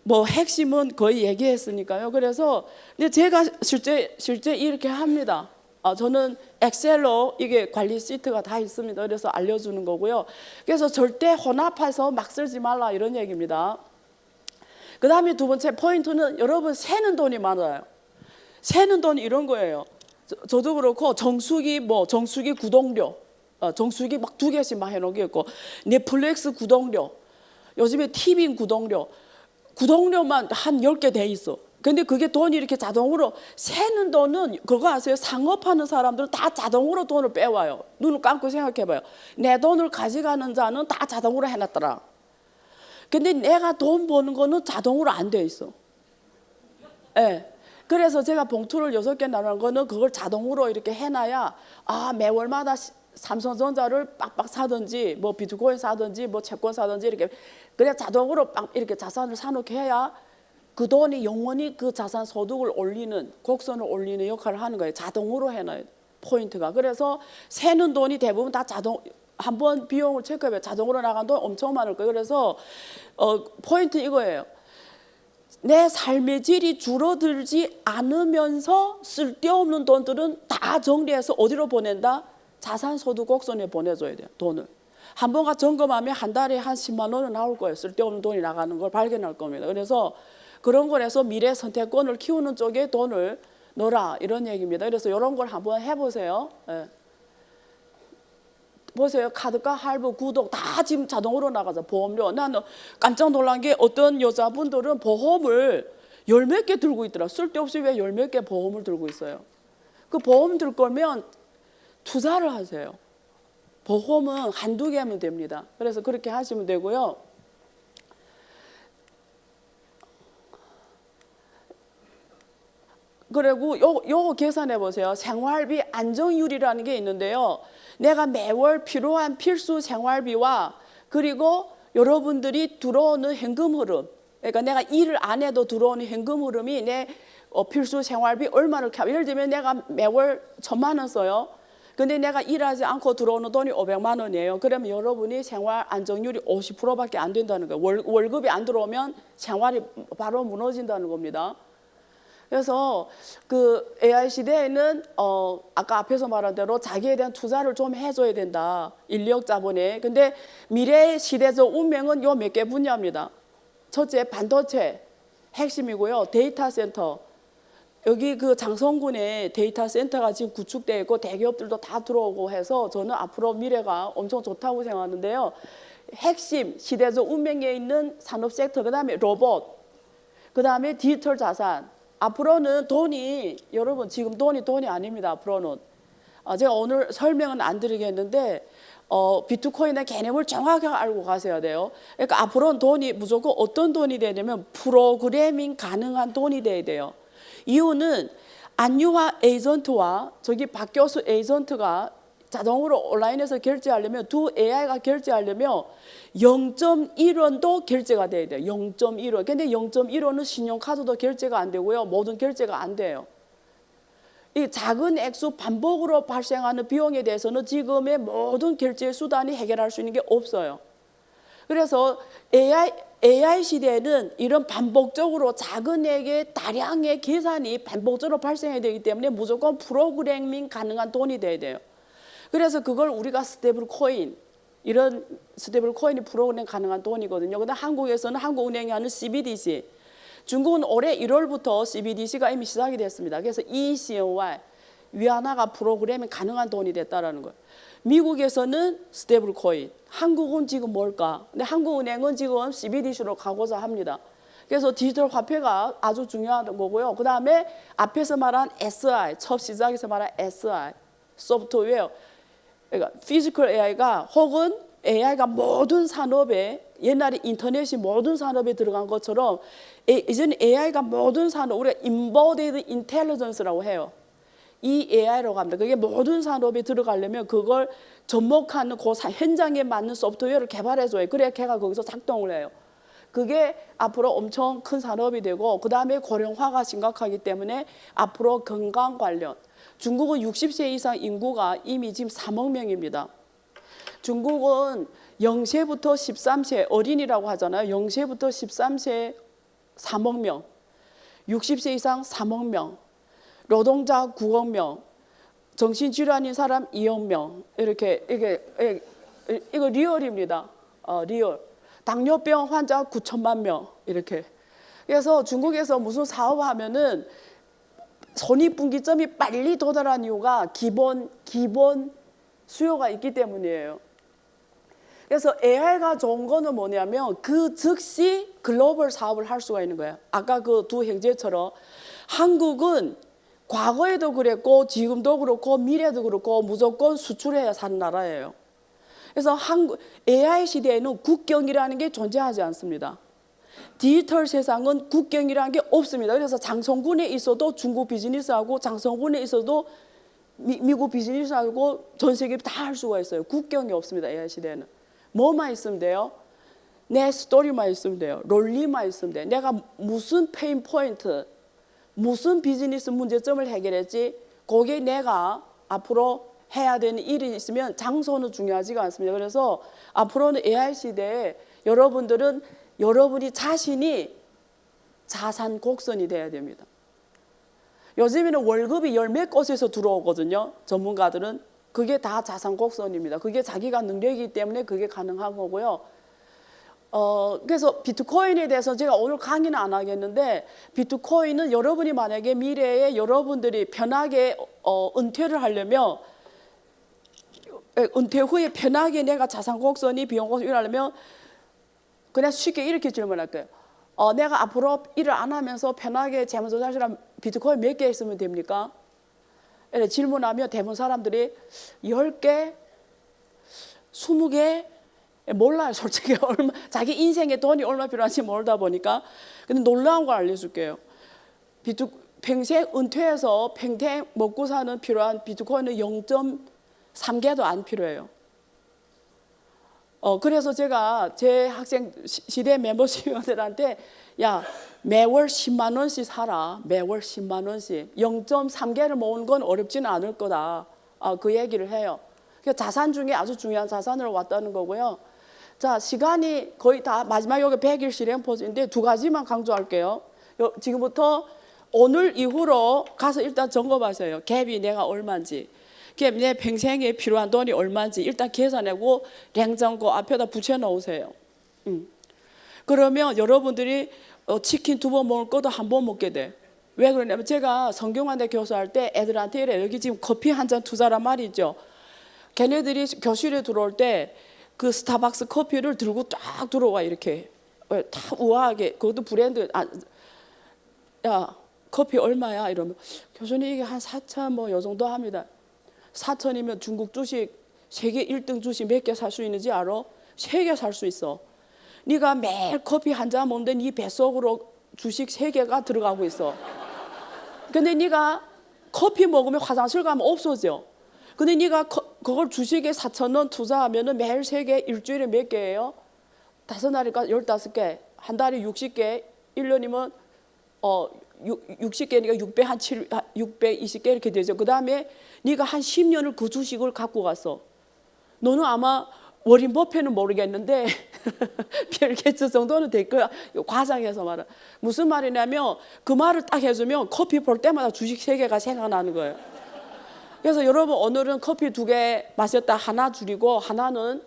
뭐 핵심은 거의 얘기했으니까요. 그래서 근데 제가 실제 이렇게 합니다. 저는 엑셀로 이게 관리 시트가 다 있습니다. 그래서 알려주는 거고요. 그래서 절대 혼합해서 막 쓰지 말라 이런 얘기입니다. 그 다음에 두 번째 포인트는 여러분 새는 돈이 많아요. 새는 돈이 이런 거예요. 저도 그렇고 정수기 구독료, 정수기 막 2개씩 막 해놓은 있고, 넷플릭스 구독료, 요즘에 TV 구독료만 한 10개 돼 있어. 근데 그게 돈이 이렇게 자동으로 새는 돈은 그거 아세요? 상업하는 사람들은 다 자동으로 돈을 빼와요. 눈을 감고 생각해봐요. 내 돈을 가져가는 자는 다 자동으로 해놨더라. 근데 내가 돈 버는 거는 자동으로 안 돼 있어. 예. 그래서 제가 봉투를 6개 나눈 거는 그걸 자동으로 이렇게 해놔야 매월마다 삼성전자를 빡빡 사든지 뭐 비트코인 사든지 뭐 채권 사든지 이렇게 그냥 자동으로 이렇게 자산을 사놓게 해야 그 돈이 영원히 그 자산 소득을 올리는, 곡선을 올리는 역할을 하는 거예요. 자동으로 해놔요. 포인트가. 그래서 새는 돈이 대부분 다 한번 비용을 체크해봐요. 자동으로 나간 돈 엄청 많을 거예요. 그래서 포인트 이거예요. 내 삶의 질이 줄어들지 않으면서 쓸데없는 돈들은 다 정리해서 어디로 보낸다? 자산소득 곡선에 보내줘야 돼요. 돈을. 한 번가 점검하면 한 달에 한 10만 원은 나올 거예요. 쓸데없는 돈이 나가는 걸 발견할 겁니다. 그래서 그런 거에서 미래 선택권을 키우는 쪽에 돈을 넣어라 이런 얘기입니다. 그래서 이런 걸 한번 해보세요. 예. 보세요. 카드값, 할부, 구독 다 지금 자동으로 나가죠. 보험료. 나는 깜짝 놀란 게 어떤 여자분들은 보험을 열 몇 개 들고 있더라. 쓸데없이 왜 열 몇 개 보험을 들고 있어요. 그 보험 들 거면 투자를 하세요. 보험은 한두 개 하면 됩니다. 그래서 그렇게 하시면 되고요. 그리고 요거 계산해 보세요. 생활비 안정률이라는 게 있는데요. 내가 매월 필요한 필수 생활비와 그리고 여러분들이 들어오는 현금 흐름, 그러니까 내가 일을 안 해도 들어오는 현금 흐름이 내 필수 생활비 얼마를 예를 들면 내가 매월 1,000만 원 써요. 근데 내가 일하지 않고 들어오는 돈이 500만 원이에요. 그러면 여러분이 생활 안정률이 50%밖에 안 된다는 거예요. 월급이 안 들어오면 생활이 바로 무너진다는 겁니다. 그래서 그 AI 시대에는 아까 앞에서 말한 대로 자기에 대한 투자를 좀 해줘야 된다. 인력 자본에. 근데 미래 시대적 운명은 요 몇 개 분야입니다. 첫째 반도체 핵심이고요. 데이터 센터. 여기 그 장성군에 데이터 센터가 지금 구축되어 있고 대기업들도 다 들어오고 해서 저는 앞으로 미래가 엄청 좋다고 생각하는데요. 핵심 시대적 운명에 있는 산업 섹터, 그다음에 로봇, 그다음에 디지털 자산. 앞으로는 돈이 여러분 지금 돈이 아닙니다. 앞으로는 제가 오늘 설명은 안 드리겠는데 비트코인의 개념을 정확하게 알고 가셔야 돼요. 그러니까 앞으로는 돈이 무조건 어떤 돈이 되냐면 프로그래밍 가능한 돈이 돼야 돼요. 이유는 안유화 에이전트와 저기 박교수 에이전트가 자동으로 온라인에서 결제하려면 두 AI가 결제하려면 0.1원도 결제가 돼야 돼요. 0.1원. 근데 0.1원은 신용카드도 결제가 안 되고요. 모든 결제가 안 돼요. 이 작은 액수 반복으로 발생하는 비용에 대해서는 지금의 모든 결제 수단이 해결할 수 있는 게 없어요. 그래서 AI 시대에는 이런 반복적으로 작은 액의 다량의 계산이 반복적으로 발생해야 되기 때문에 무조건 프로그래밍 가능한 돈이 돼야 돼요. 그래서 그걸 우리가 스테이블 코인, 이런 스테이블 코인이 프로그램 가능한 돈이거든요. 근데 한국에서는 한국은행이 하는 CBDC, 중국은 올해 1월부터 CBDC가 이미 시작이 됐습니다. 그래서 ECNY, 위안화가 프로그램이 가능한 돈이 됐다라는 거예요. 미국에서는 스테이블 코인, 한국은 지금 뭘까? 근데 한국은행은 지금 CBDC로 가고자 합니다. 그래서 디지털 화폐가 아주 중요한 거고요. 그 다음에 앞에서 말한 SI, 첫 시작에서 말한 SI, 소프트웨어, 그러니까 피지컬 AI가 혹은 AI가 모든 산업에 옛날에 인터넷이 모든 산업에 들어간 것처럼 이제는 AI가 모든 산업, 우리가 Embodied Intelligence라고 해요. 이 AI라고 합니다. 그게 모든 산업에 들어가려면 그걸 접목하는 그 현장에 맞는 소프트웨어를 개발해줘요. 그래야 걔가 거기서 작동을 해요. 그게 앞으로 엄청 큰 산업이 되고 그 다음에 고령화가 심각하기 때문에 앞으로 건강 관련, 중국은 60세 이상 인구가 이미 지금 3억 명입니다. 중국은 0세부터 13세 어린이라고 하잖아요. 0세부터 13세 3억 명, 60세 이상 3억 명, 노동자 9억 명, 정신질환인 사람 2억 명, 이거 리얼입니다. 리얼. 당뇨병 환자 9천만 명 이렇게. 그래서 중국에서 무슨 사업하면은 손익분기점이 빨리 도달한 이유가 기본 수요가 있기 때문이에요. 그래서 AI가 좋은 거는 뭐냐면 그 즉시 글로벌 사업을 할 수가 있는 거예요. 아까 그 두 형제처럼 한국은 과거에도 그랬고 지금도 그렇고 미래도 그렇고 무조건 수출해야 사는 나라예요. 그래서 AI 시대에는 국경이라는 게 존재하지 않습니다. 디지털 세상은 국경이라는 게 없습니다. 그래서 장성군에 있어도 중국 비즈니스하고 장성군에 있어도 미국 비즈니스하고 전 세계 다 할 수가 있어요. 국경이 없습니다. AI 시대에는. 뭐만 있으면 돼요? 내 스토리만 있으면 돼요. 롤리만 있으면 돼요. 내가 무슨 페인 포인트, 무슨 비즈니스 문제점을 해결했지, 거기에 내가 앞으로 해야 되는 일이 있으면 장소는 중요하지가 않습니다. 그래서 앞으로는 AI 시대에 여러분들은 여러분이 자신이 자산 곡선이 돼야 됩니다. 요즘에는 월급이 열 몇 곳에서 들어오거든요. 전문가들은. 그게 다 자산 곡선입니다. 그게 자기가 능력이기 때문에 그게 가능한 거고요. 그래서 비트코인에 대해서 제가 오늘 강의는 안 하겠는데, 비트코인은 여러분이 만약에 미래에 여러분들이 편하게 은퇴를 하려면, 은퇴 후에 편하게 내가 자산 곡선이 비용 곡선이 일하려면 그냥 쉽게 이렇게 질문할게요. 내가 앞으로 일을 안 하면서 편하게 재무 조달처럼 비트코인 몇 개 있으면 됩니까? 이렇게 질문하면 대부분 사람들이 10개, 20개 몰라요. 솔직히 얼마, 자기 인생에 돈이 얼마 필요한지 모르다 보니까. 근데 놀라운 걸 알려줄게요. 평생 은퇴해서 평생 먹고 사는 필요한 비트코인은 0.3개도 안 필요해요. 그래서 제가 제 학생 시대 멤버십들한테 야, 매월 10만 원씩 사라. 매월 10만 원씩. 0.3개를 모으는 건 어렵지는 않을 거다. 그 얘기를 해요. 그러니까 자산 중에 아주 중요한 자산으로 왔다는 거고요. 자, 시간이 거의 다 마지막 여기 100일 실행 포즈인데 두 가지만 강조할게요. 지금부터 오늘 이후로 가서 일단 점검하세요. 갭이 내가 얼마인지. 갭 내 평생에 필요한 돈이 얼마인지 일단 계산하고 냉장고 앞에다 붙여 놓으세요. 그러면 여러분들이 치킨 2번 먹을 것도 한 번 먹게 돼. 왜 그러냐면 제가 성균관대 교수할 때 애들한테 이래. 여기 지금 커피 한 잔 투자란 말이죠. 걔네들이 교실에 들어올 때 그 스타벅스 커피를 들고 쫙 들어와 이렇게. 다 우아하게. 그것도 브랜드. 야, 커피 얼마야? 이러면 교수님 이게 한 4천 뭐 요 정도 합니다. 4천이면 중국 주식 세계 1등 주식 몇 개 살 수 있는지 알아? 3개 살 수 있어. 네가 매일 커피 한 잔 먹는데 네 뱃속으로 주식 3개가 들어가고 있어. 근데 네가 커피 먹으면 화장실 가면 없어져. 근데 네가 그걸 주식에 4,000원 투자하면은 매일 3개, 일주일에 몇 개예요? 5날이니까 15개, 한 달에 60개, 1년이면 60개니까 620개 이렇게 되죠. 그 다음에 네가 한 10년을 그 주식을 갖고 갔어. 너는 아마 워린 버핏은 모르겠는데 빌 게이츠 정도는 될 거야. 과장해서 말해. 무슨 말이냐면 그 말을 딱 해주면 커피 볼 때마다 주식 3개가 생각나는 거예요. 그래서 여러분 오늘은 커피 2개 마셨다 하나 줄이고 하나는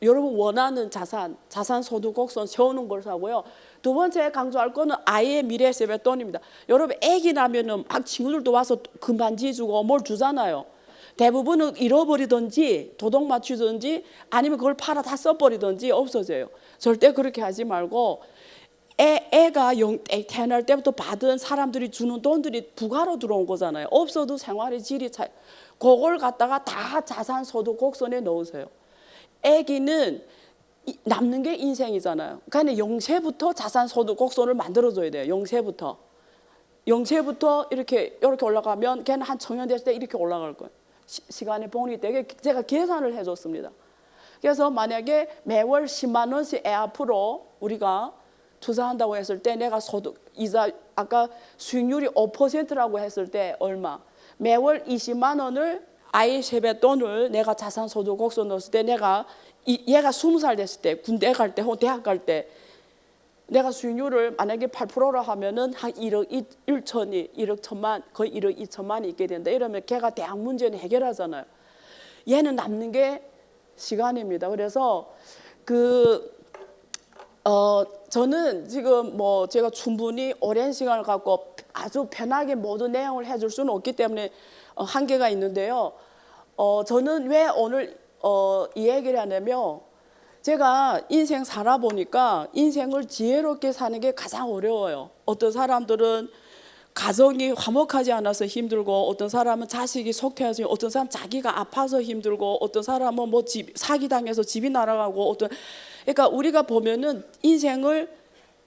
여러분 원하는 자산 소득 곡선 세우는 걸 사고요. 두 번째 강조할 거는 아이의 미래 세뱃돈입니다. 여러분 애기 나면은 막 친구들도 와서 금반지 주고 뭘 주잖아요. 대부분은 잃어버리든지 도둑 맞추든지 아니면 그걸 팔아 다 써버리든지 없어져요. 절대 그렇게 하지 말고 애가 태어날 때부터 받은 사람들이 주는 돈들이 부가로 들어온 거잖아요. 없어도 생활의 질이 차이. 그걸 갖다가 다 자산 소득 곡선에 넣으세요. 애기는 남는 게 인생이잖아요. 그러니까 영세부터 자산 소득 곡선을 만들어줘야 돼요. 영세부터 이렇게 올라가면 걔는 한 청년 됐을 때 이렇게 올라갈 거예요. 시간이 봉이 되게 제가 계산을 해줬습니다. 그래서 만약에 매월 10만 원씩 애 앞으로 우리가 투자한다고 했을 때 내가 소득 이자 아까 수익률이 5%라고 했을 때 얼마? 매월 20만 원을 아이 세뱃돈을 내가 자산 소득 곡선 넣었을 때 내가 얘가 20살 됐을 때 군대 갈 때 혹은 대학 갈 때 내가 수익률을 만약에 8%라 하면은 한 1억 1천이 1억 1천만 거의 1억 2천만이 있게 된다. 이러면 걔가 대학 문제는 해결하잖아요. 얘는 남는 게 시간입니다. 그래서 저는 지금 뭐 제가 충분히 오랜 시간을 갖고 아주 편하게 모든 내용을 해줄 수는 없기 때문에 한계가 있는데요. 저는 왜 오늘 이 얘기를 하냐면 제가 인생 살아보니까 인생을 지혜롭게 사는 게 가장 어려워요. 어떤 사람들은 가정이 화목하지 않아서 힘들고 어떤 사람은 자식이 속퇴해서 어떤 사람은 자기가 아파서 힘들고 어떤 사람은 뭐 사기당해서 집이 날아가고 그러니까 우리가 보면은 인생을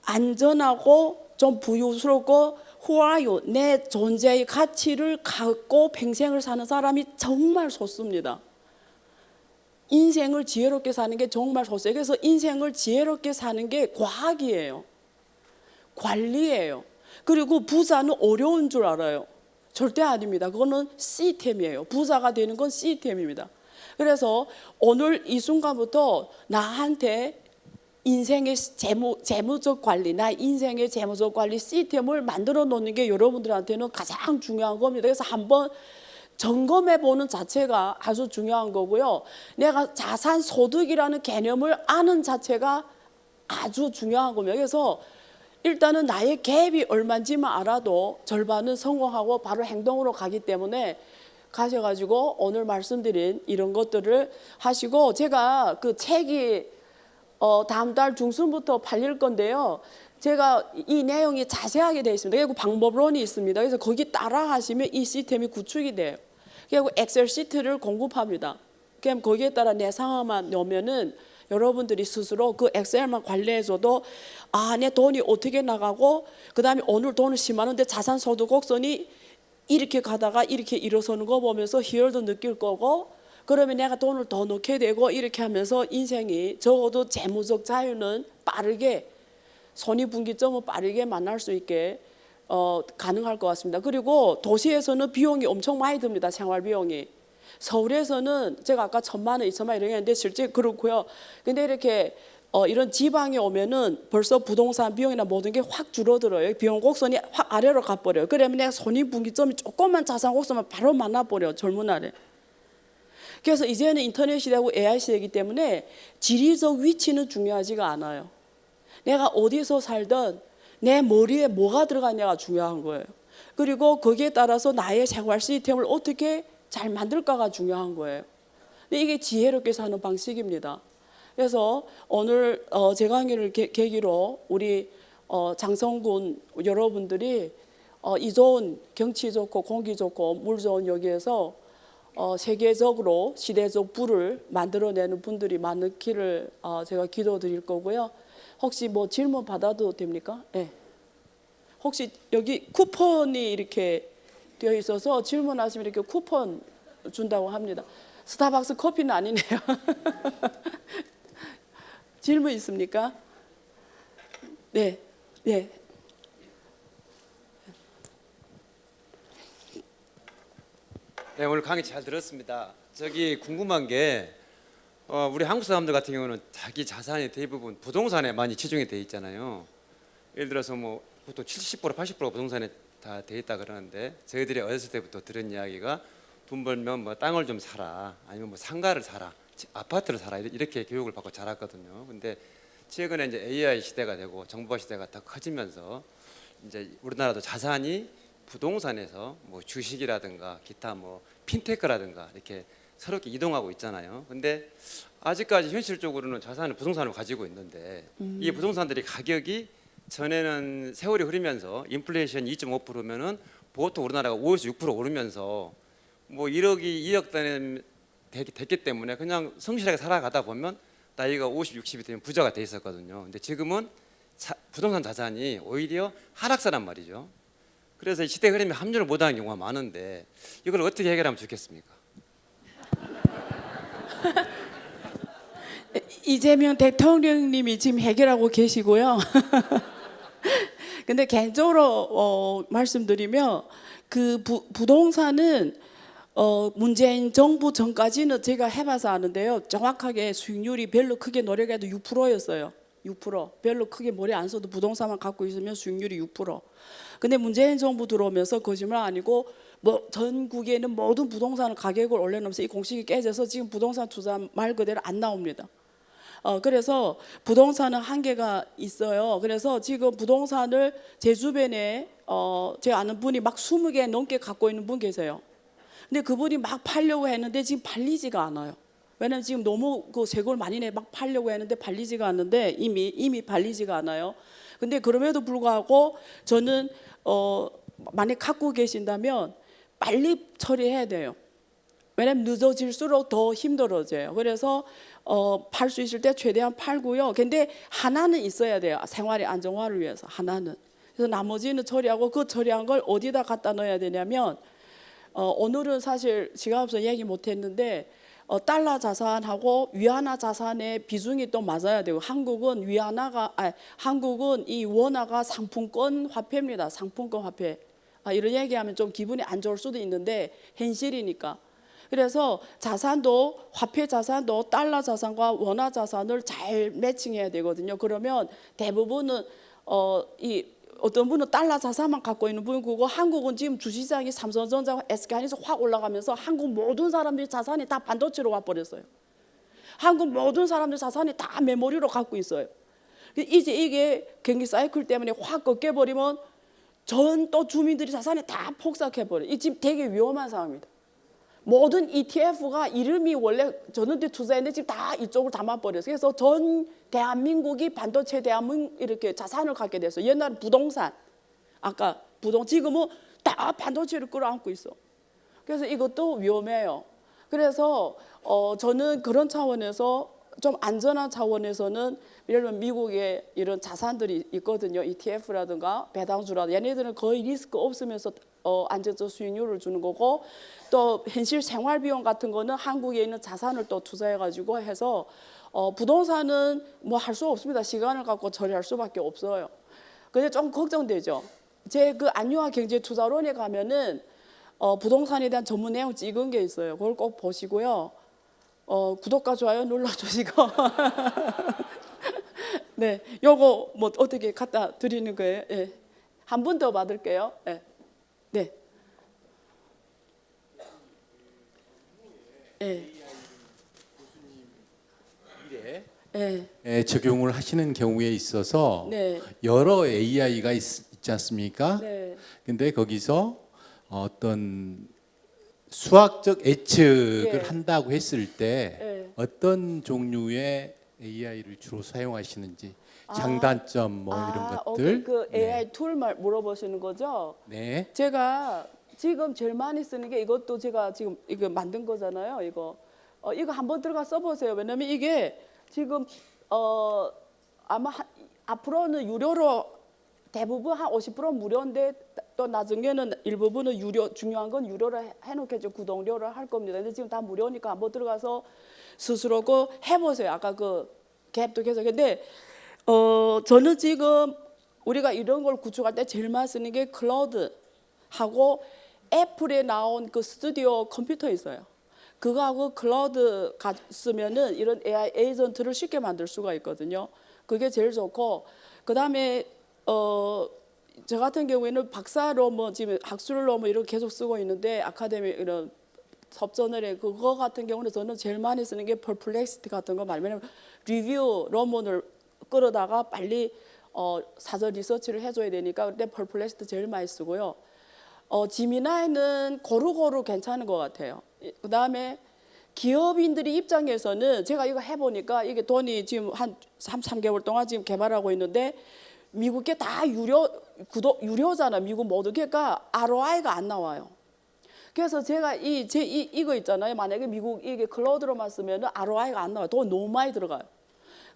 안전하고 좀 부유스럽고 who are you? 내 존재의 가치를 갖고 평생을 사는 사람이 정말 좋습니다. 인생을 지혜롭게 사는 게 정말 좋아요. 그래서 인생을 지혜롭게 사는 게 과학이에요. 관리예요. 그리고 부자는 어려운 줄 알아요. 절대 아닙니다. 그거는 시스템이에요. 부자가 되는 건 시스템입니다. 그래서 오늘 이 순간부터 나한테 인생의 재무적 관리, 나 인생의 재무적 관리 시스템을 만들어 놓는 게 여러분들한테는 가장 중요한 겁니다. 그래서 한번 점검해 보는 자체가 아주 중요한 거고요. 내가 자산 소득이라는 개념을 아는 자체가 아주 중요한 겁니다. 그래서 일단은 나의 갭이 얼마인지만 알아도 절반은 성공하고 바로 행동으로 가기 때문에 가셔가지고 오늘 말씀드린 이런 것들을 하시고, 제가 그 책이 다음 달 중순부터 팔릴 건데요. 제가 이 내용이 자세하게 되어 있습니다. 그리고 방법론이 있습니다. 그래서 거기 따라 하시면 이 시스템이 구축이 돼요. 그리고 엑셀 시트를 공급합니다. 그럼 거기에 따라 내 상황만 넣으면은 여러분들이 스스로 그 엑셀만 관리해줘도 내 돈이 어떻게 나가고, 그 다음에 오늘 돈을 10만 원대 자산소득 곡선이 이렇게 가다가 이렇게 일어서는 거 보면서 희열도 느낄 거고, 그러면 내가 돈을 더 넣게 되고, 이렇게 하면서 인생이 적어도 재무적 자유는 빠르게, 손익분기점은 빠르게 만날 수 있게 가능할 것 같습니다. 그리고 도시에서는 비용이 엄청 많이 듭니다. 생활 비용이. 서울에서는 제가 아까 1,000만 원, 2,000만 원 이런 게 있는데 실제 그렇고요. 근데 이렇게 이런 지방에 오면은 벌써 부동산 비용이나 모든 게 확 줄어들어요. 비용 곡선이 확 아래로 가버려요. 그러면 내가 손익분기점이 조금만 자산 곡선만 바로 만나버려요. 젊은 날에. 그래서 이제는 인터넷 시대고 AI 시대이기 때문에 지리적 위치는 중요하지가 않아요. 내가 어디서 살든 내 머리에 뭐가 들어가냐가 중요한 거예요. 그리고 거기에 따라서 나의 생활 시스템을 어떻게 잘 만들까가 중요한 거예요. 근데 이게 지혜롭게 사는 방식입니다. 그래서 오늘 제 강의를 계기로 우리 장성군 여러분들이 이 좋은 경치 좋고 공기 좋고 물 좋은 여기에서 세계적으로 시대적 부를 만들어내는 분들이 많기를 제가 기도드릴 거고요. 혹시 뭐 질문 받아도 됩니까? 네. 혹시 여기 쿠폰이 이렇게 되어 있어서 질문하시면 이렇게 쿠폰 준다고 합니다. 스타벅스 커피는 아니네요. 질문 있습니까? 네, 네. 네, 오늘 강의 잘 들었습니다. 저기 궁금한 게 우리 한국 사람들 같은 경우는 자기 자산이 대부분 부동산에 많이 치중이 돼 있잖아요. 예를 들어서 뭐 보통 70% 80%가 부동산에 다 돼 있다 그러는데, 저희들이 어렸을 때부터 들은 이야기가 돈 벌면 뭐 땅을 좀 사라, 아니면 뭐 상가를 사라, 아파트를 사라, 이렇게 교육을 받고 자랐거든요. 근데 최근에 이제 AI 시대가 되고 정보화 시대가 더 커지면서 이제 우리나라도 자산이 부동산에서 뭐 주식이라든가 기타 뭐 핀테크라든가 이렇게 새롭게 이동하고 있잖아요. 근데 아직까지 현실적으로는 자산을 부동산으로 가지고 있는데 이 부동산들이 가격이 전에는 세월이 흐르면서 인플레이션 2.5%면은 보통 우리나라가 5에서 6% 오르면서 뭐 1억이 2억 단위 됐기 때문에 그냥 성실하게 살아가다 보면 나이가 50, 60이 되면 부자가 돼 있었거든요. 근데 지금은 부동산 자산이 오히려 하락세란 말이죠. 그래서 시대 흐름에 합류를 못하는 경우가 많은데 이걸 어떻게 해결하면 좋겠습니까? 이재명 대통령님이 지금 해결하고 계시고요. 근데 개인적으로 말씀드리면 그 부동산은 문재인 정부 전까지는 제가 해봐서 아는데요. 정확하게 수익률이 별로 크게 노력해도 6%였어요. 6%. 별로 크게 머리 안 써도 부동산만 갖고 있으면 수익률이 6%. 근데 문재인 정부 들어오면서 거짓말 아니고 뭐 전국에는 모든 부동산 가격을 올려놓으면서 이 공식이 깨져서 지금 부동산 투자 말 그대로 안 나옵니다. 그래서 부동산은 한계가 있어요. 그래서 지금 부동산을 제 주변에 제가 아는 분이 막 20개 넘게 갖고 있는 분 계세요. 근데 그분이 막 팔려고 했는데 지금 팔리지가 않아요. 왜냐면 지금 너무 그 세골 많이 내 막 팔려고 했는데 팔리지가 않는데 이미 팔리지가 않아요. 근데 그럼에도 불구하고 저는 만약 갖고 계신다면 빨리 처리해야 돼요. 왜냐면 늦어질수록 더 힘들어져요. 그래서 팔 수 있을 때 최대한 팔고요. 근데 하나는 있어야 돼요. 생활의 안정화를 위해서 하나는. 그래서 나머지는 처리하고, 그 처리한 걸 어디다 갖다 넣어야 되냐면 오늘은 사실 시간 없어서 얘기 못했는데 달러 자산하고 위안화 자산의 비중이 또 맞아야 되고, 한국은 이 원화가 상품권 화폐입니다. 상품권 화폐. 이런 얘기하면 좀 기분이 안 좋을 수도 있는데 현실이니까. 그래서 자산도 화폐 자산도 달러 자산과 원화 자산을 잘 매칭해야 되거든요. 그러면 대부분은 어떤 분은 달러 자산만 갖고 있는 분이고 한국은 지금 주시장이 삼성전자와 SK하이닉스 확 올라가면서 한국 모든 사람들이 자산이 다 반도체로 와버렸어요. 한국 모든 사람들 자산이 다 메모리로 갖고 있어요. 이제 이게 경기 사이클 때문에 확 꺾여버리면 전 또 주민들이 자산이 다 폭삭해버려요. 이 지금 되게 위험한 상황입니다. 모든 ETF가 이름이 원래 저는데 투자했는데 지금 다 이쪽을 담아버렸어요. 그래서 전 대한민국이 반도체 대한민국 이렇게 자산을 갖게 됐어요. 옛날에 부동산, 아까 지금은 다 반도체를 끌어안고 있어. 그래서 이것도 위험해요. 그래서 저는 그런 차원에서 좀 안전한 차원에서는 예를 들면 미국에 이런 자산들이 있거든요. ETF라든가 배당주라든가 얘네들은 거의 리스크 없으면서 안정적 수익률을 주는 거고 또 현실 생활 비용 같은 거는 한국에 있는 자산을 또 투자해 가지고 해서 부동산은 뭐 할 수 없습니다. 시간을 갖고 처리할 수밖에 없어요. 근데 좀 걱정되죠. 제 그 안유화 경제투자론에 가면은 부동산에 대한 전문 내용 찍은 게 있어요. 그걸 꼭 보시고요. 구독과 좋아요 눌러주시고 네, 요거 뭐 어떻게 갖다 드리는 거예요? 예. 한 분 더 받을게요. 예. 네. 예. 예, 적용을 하시는 경우에 있어서 네. 여러 AI가 있지 않습니까? 네. 근데 거기서 어떤 수학적 예측을 예. 한다고 했을 때 예. 어떤 종류의 AI를 주로 사용하시는지 장단점 뭐 이런 것들. 그 AI 툴 물어보시는 거죠? 네. 제가 지금 제일 많이 쓰는 게 이것도 제가 지금 이거 만든 거잖아요. 이거 한번 들어가 써보세요. 왜냐면 이게 지금 아마 앞으로는 유료로 대부분 한 50% 무료인데 또 나중에는 일부분은 유료, 중요한 건 유료로 해놓겠죠. 구독료를 할 겁니다. 근데 지금 다 무료니까 한번 들어가서 스스로 그 해보세요. 아까 그 갭도 계속. 근데 저는 지금 우리가 이런 걸 구축할 때 제일 많이 쓰는 게 클라우드하고 애플에 나온 그 스튜디오 컴퓨터 있어요. 그거하고 클라우드 쓰면은 이런 AI 에이전트를 쉽게 만들 수가 있거든요. 그게 제일 좋고 그다음에 저 같은 경우에는 박사로 뭐 지금 학술로 뭐 이렇게 계속 쓰고 있는데 아카데미 이런 섭전을 그거 같은 경우는 저는 제일 많이 쓰는 게 퍼플렉시티 같은 거 많이 왜냐면 리뷰 논문을 끌어다가 빨리 사전 리서치를 해줘야 되니까 그때 퍼플렉시티 제일 많이 쓰고요. 지미나이는 고루고루 괜찮은 것 같아요. 그다음에 기업인들이 입장에서는 제가 이거 해보니까 이게 돈이 지금 한 3개월 동안 지금 개발하고 있는데 미국게 다 유료잖아. 미국 모두. 그러니까 ROI가 안 나와요. 그래서 제가 이거 있잖아요. 만약에 미국 이게 클라우드로만 쓰면 ROI가 안 나와요. 돈 너무 많이 들어가요.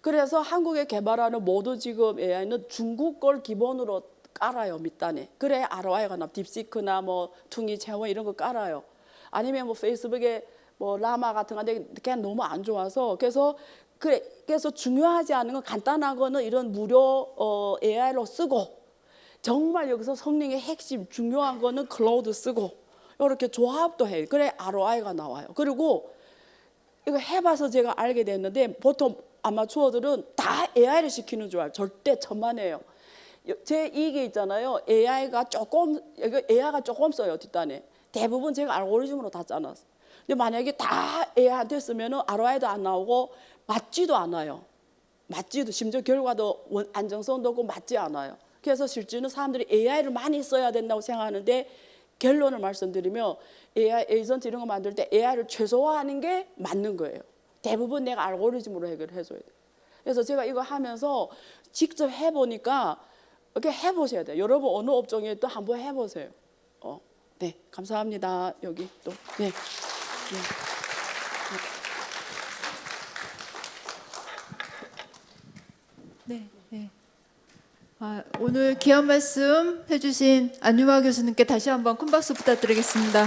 그래서 한국에 개발하는 모든 지금 AI는 중국 걸 기본으로 깔아요. 밑단에. 그래 ROI가 나. 딥시크나 뭐 퉁이 채원 이런 거 깔아요. 아니면 뭐 페이스북에 뭐 라마 같은 건데 그냥 너무 안 좋아서 그래서 중요하지 않은 건 간단한 거는 이런 무료 AI로 쓰고 정말 여기서 성능의 핵심 중요한 거는 클라우드 쓰고 이렇게 조합도 해요. 그래 ROI가 나와요. 그리고 이거 해봐서 제가 알게 됐는데 보통 아마추어들은 다 AI를 시키는 줄 알아요. 절대 천만에요. 제 이게 있잖아요. AI가 조금 써요. 뒷단에. 대부분 제가 알고리즘으로 다 짜놨어요. 근데 만약에 다 AI한테 쓰면은 ROI도 안 나오고 맞지도 않아요. 맞지도 심지어 결과도 안정성도 없고 맞지 않아요. 그래서 실제는 사람들이 AI를 많이 써야 된다고 생각하는데 결론을 말씀드리면 AI 에이전트 이런 거 만들 때 AI를 최소화하는 게 맞는 거예요. 대부분 내가 알고리즘으로 해결해줘야 돼요. 그래서 제가 이거 하면서 직접 해보니까 이렇게 해보셔야 돼요. 여러분 어느 업종에 또 한번 해보세요. 네, 감사합니다. 여기 또 네. 네, 네. 오늘 귀한 말씀 해주신 안유화 교수님께 다시 한번 큰 박수 부탁드리겠습니다.